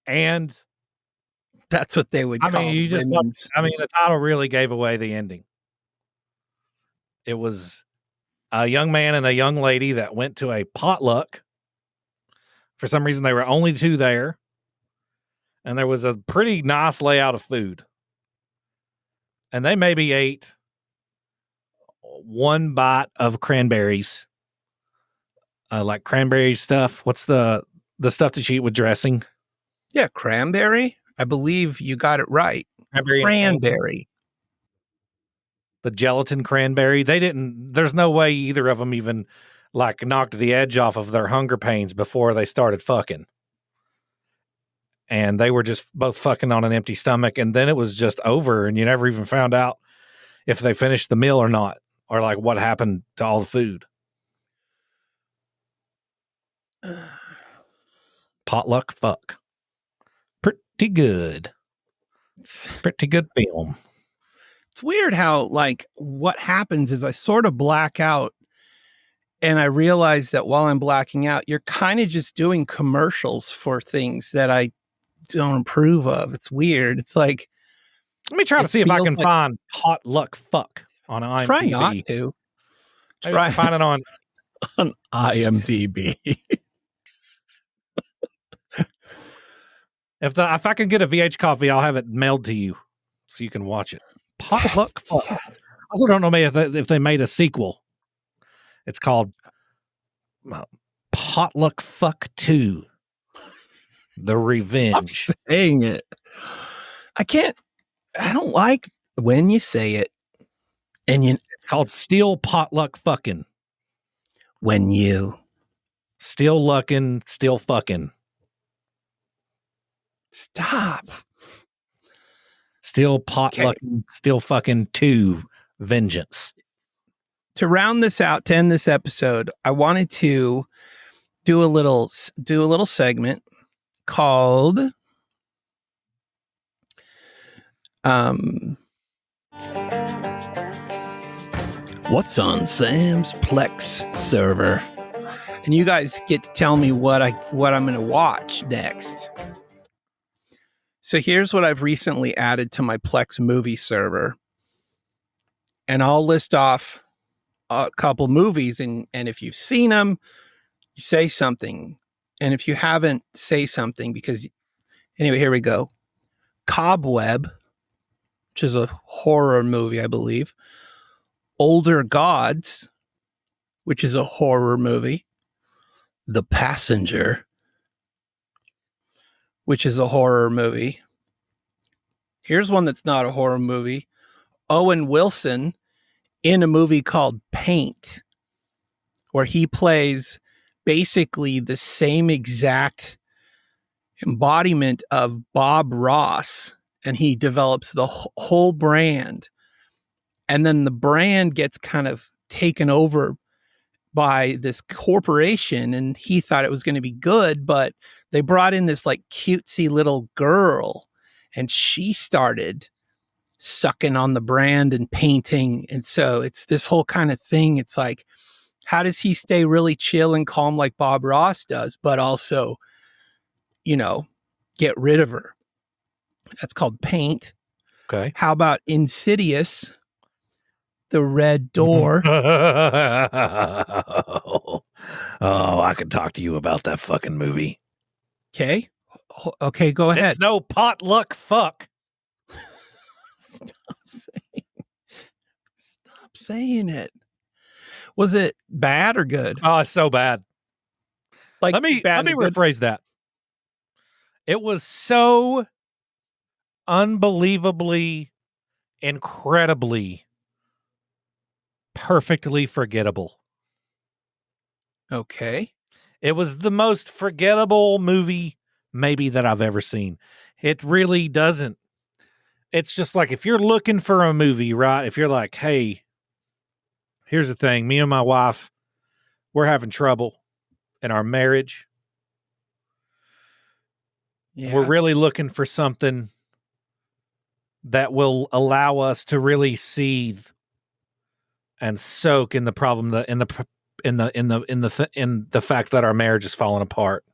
and That's what they would call women's. the title really gave away the ending. It was a young man and a young lady that went to a potluck. For some reason, they were only two there. And there was a pretty nice layout of food. And they maybe ate one bite of cranberries. Like cranberry stuff. What's the stuff that you eat with dressing? Yeah, cranberry. I believe you got it right. Cranberry. The gelatin cranberry. There's no way either of them even like knocked the edge off of their hunger pains before they started fucking. And they were just both fucking on an empty stomach. And then it was just over. And you never even found out if they finished the meal or not, or like what happened to all the food. Potluck Fuck. Pretty good. Pretty good film. It's weird how, like, what happens is I sort of black out, and I realize that while I'm blacking out, you're kind of just doing commercials for things that I don't approve of. It's weird. It's like, let me try to see if I can find Potluck Fuck on IMDb. Try not to. Try find it on IMDb. If I can get a VH copy, I'll have it mailed to you so you can watch it. Potluck Fuck. I also don't know if they made a sequel. It's called Potluck Fuck 2. The Revenge. I'm saying it. I don't like when you say it. And it's called Still Potluck Fucking. When you still luckin', still fucking. Stop. Still potlucking, still fucking 2 Vengeance. To round this out, to end this episode, I wanted to do a little segment called What's on Sam's Plex server? And you guys get to tell me what I'm going to watch next. So here's what I've recently added to my Plex movie server. And I'll list off a couple movies, and if you've seen them, you say something. And if you haven't, say something, because anyway, here we go. Cobweb, which is a horror movie, I believe. Older Gods, which is a horror movie. The Passenger, which is a horror movie. Here's one that's not a horror movie. Owen Wilson in a movie called Paint, where he plays basically the same exact embodiment of Bob Ross, and he develops the whole brand. And then the brand gets kind of taken over by this corporation, and he thought it was going to be good, but they brought in this like cutesy little girl, and she started sucking on the brand and painting. And so it's this whole kind of thing. It's like, how does he stay really chill and calm like Bob Ross does, but also, get rid of her? That's called Paint. Okay. How about Insidious, The Red Door? Oh, I could talk to you about that fucking movie. Okay, go ahead. It's no potluck fuck. Stop saying it. Was it bad or good? Oh, it's so bad. Like, let me rephrase that. It was so unbelievably, incredibly, perfectly forgettable. Okay. It was the most forgettable movie maybe that I've ever seen. It really doesn't. It's just like if you're looking for a movie, right? If you're like, hey, here's the thing. Me and my wife, we're having trouble in our marriage. Yeah. We're really looking for something that will allow us to really seethe and soak in the problem, in the fact that our marriage is falling apart.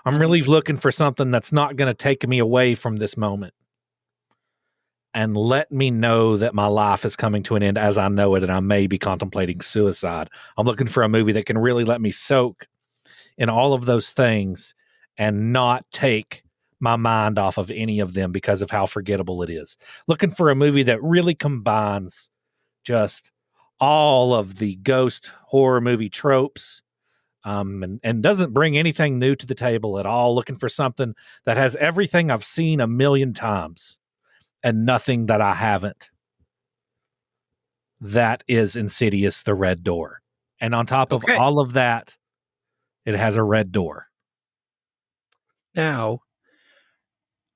I'm really looking for something that's not going to take me away from this moment and let me know that my life is coming to an end as I know it, and I may be contemplating suicide. I'm looking for a movie that can really let me soak in all of those things and not take my mind off of any of them because of how forgettable it is. Looking for a movie that really combines just all of the ghost horror movie tropes, and doesn't bring anything new to the table at all. Looking for something that has everything I've seen a million times and nothing that I haven't. That is Insidious, The Red Door. And on top of all of that, it has a red door. Now,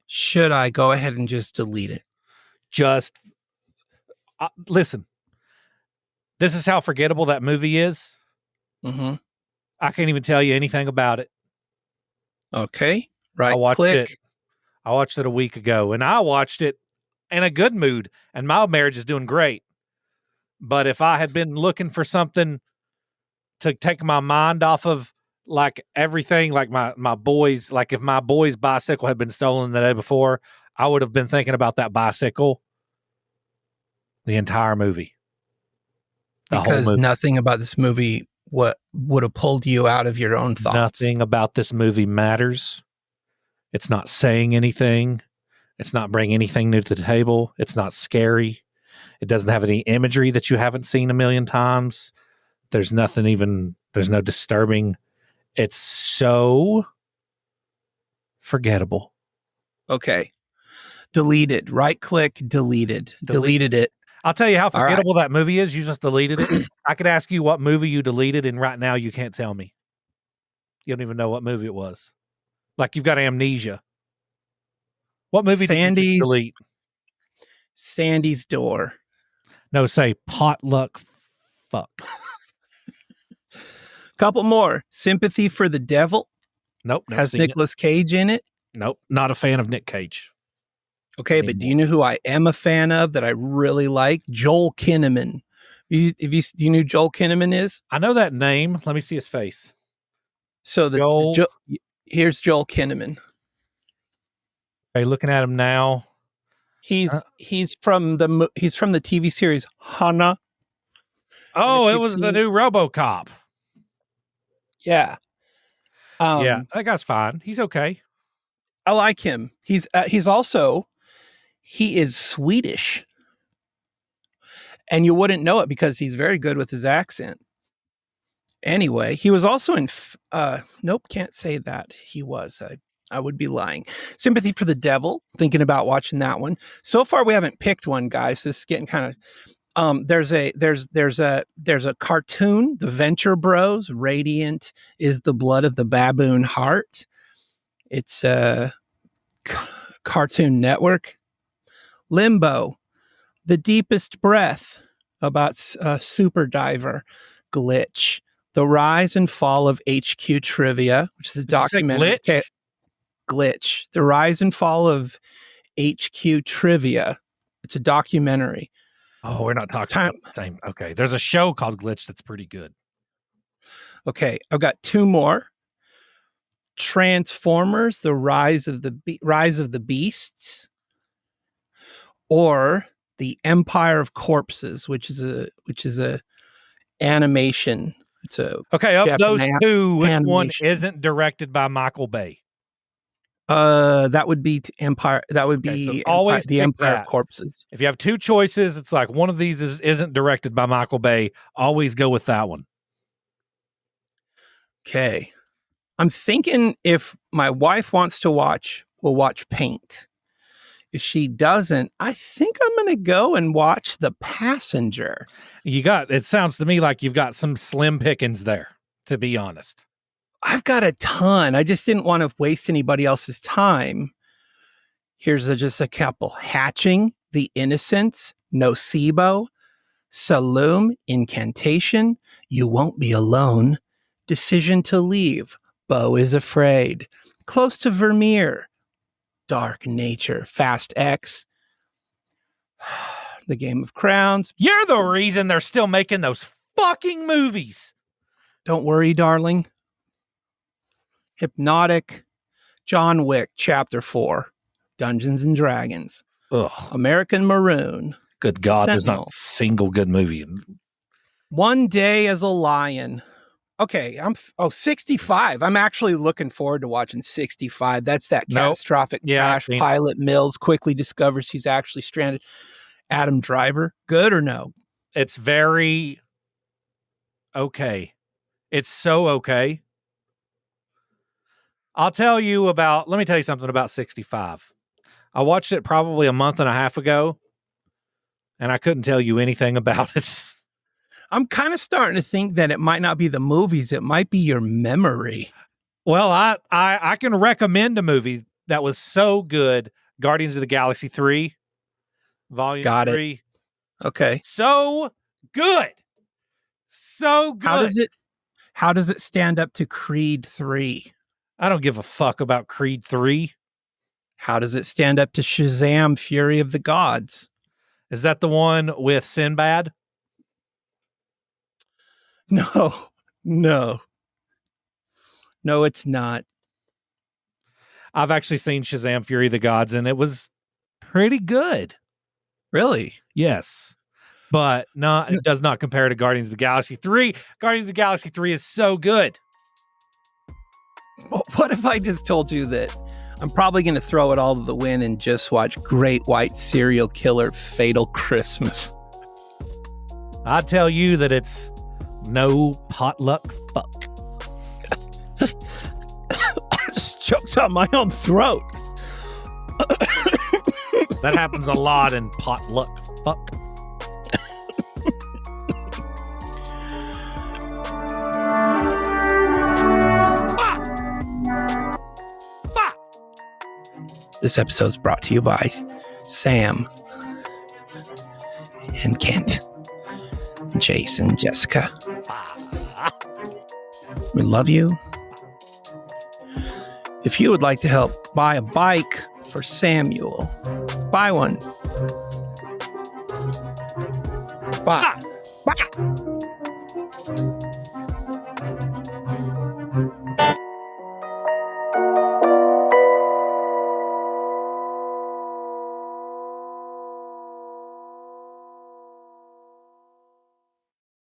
should I go ahead and just delete it? Just listen. This is how forgettable that movie is. Mm-hmm. I can't even tell you anything about it. Okay. Right. I watched click. it. I watched it a week ago, and I watched it in a good mood, and my marriage is doing great. But if I had been looking for something to take my mind off of like everything, like my boys, like if my boy's bicycle had been stolen the day before, I would have been thinking about that bicycle the entire movie. Because nothing about this movie would have pulled you out of your own thoughts. Nothing about this movie matters. It's not saying anything. It's not bringing anything new to the table. It's not scary. It doesn't have any imagery that you haven't seen a million times. There's no disturbing. It's so forgettable. Okay. Deleted. Right click, deleted. Deleted it. I'll tell you how forgettable that movie is. You just deleted it. I could ask you what movie you deleted, and right now you can't tell me. You don't even know what movie it was. Like you've got amnesia. What movie did you just delete? Sandy's Door. No, say Potluck Fuck. Couple more. Sympathy for the Devil. Nope. Has Nicolas Cage in it. Nope. Not a fan of Nick Cage. Okay, anymore. But do you know who I am a fan of that I really like? Joel Kinnaman. Do you know who Joel Kinnaman is? I know that name. Let me see his face. So here's Joel Kinnaman. Okay, looking at him now. He's from the TV series Hannah. Oh, it was the new RoboCop. Yeah. Yeah, that guy's fine. He's okay. I like him. He's he is Swedish. And you wouldn't know it because he's very good with his accent. Anyway, he was also in nope, can't say that he was. I would be lying. Sympathy for the Devil, thinking about watching that one. So far we haven't picked one, guys. This is getting kind of there's a cartoon, The Venture Bros, Radiant is the Blood of the Baboon Heart. It's a Cartoon Network. Limbo, The Deepest Breath, about a super diver. Glitch, The Rise and Fall of HQ Trivia, which is a documentary. Glitch, The Rise and Fall of HQ Trivia. It's a documentary. Oh, we're not talking about the same. Okay, there's a show called Glitch that's pretty good. Okay, I've got two more. Transformers: The Rise of the Beasts, or The Empire of Corpses, which is a animation. It's a of those two, which one isn't directed by Michael Bay? That would be Empire. That would be always the Empire of Corpses. If you have two choices, it's like one of these isn't directed by Michael Bay. Always go with that one. Okay. I'm thinking if my wife wants to watch, we'll watch Paint. If she doesn't, I think I'm going to go and watch The Passenger. It sounds to me like you've got some slim pickings there, to be honest. I've got a ton. I just didn't want to waste anybody else's time. Here's just a couple. Hatching, The Innocents, Nocebo, Saloom, Incantation, You Won't Be Alone, Decision to Leave, Beau is Afraid, Close to Vermeer, Dark Nature, Fast X, The Game of Crowns. You're the reason they're still making those fucking movies. Don't worry, darling. Hypnotic, John Wick, Chapter 4, Dungeons and Dragons, Ugh. American Maroon. Good God, there's Sentinel. not a single good movie. One Day as a Lion. Okay, 65. I'm actually looking forward to watching 65. That's that catastrophic crash. Pilot Mills quickly discovers he's actually stranded. Adam Driver, good or no? It's very okay. It's so okay. Let me tell you something about 65. I watched it probably a month and a half ago, and I couldn't tell you anything about it. I'm kind of starting to think that it might not be the movies. It might be your memory. Well, I can recommend a movie that was so good. Guardians of the Galaxy 3, Volume 3. Okay. So good. So good. How does it stand up to Creed 3? I don't give a fuck about Creed 3. How does it stand up to Shazam! Fury of the Gods? Is that the one with Sinbad? No, it's not. I've actually seen Shazam! Fury of the Gods, and it was pretty good. Really? Yes. But it does not compare to Guardians of the Galaxy 3. Guardians of the Galaxy 3 is so good. Well, what if I just told you that I'm probably going to throw it all to the wind and just watch Great White Serial Killer Fatal Christmas? I tell you that it's no potluck fuck. I just choked on my own throat. That happens a lot in potluck fuck. This episode is brought to you by Sam and Kent, Jason, Jessica. We love you. If you would like to help buy a bike for Samuel, buy one. Bye. Bye.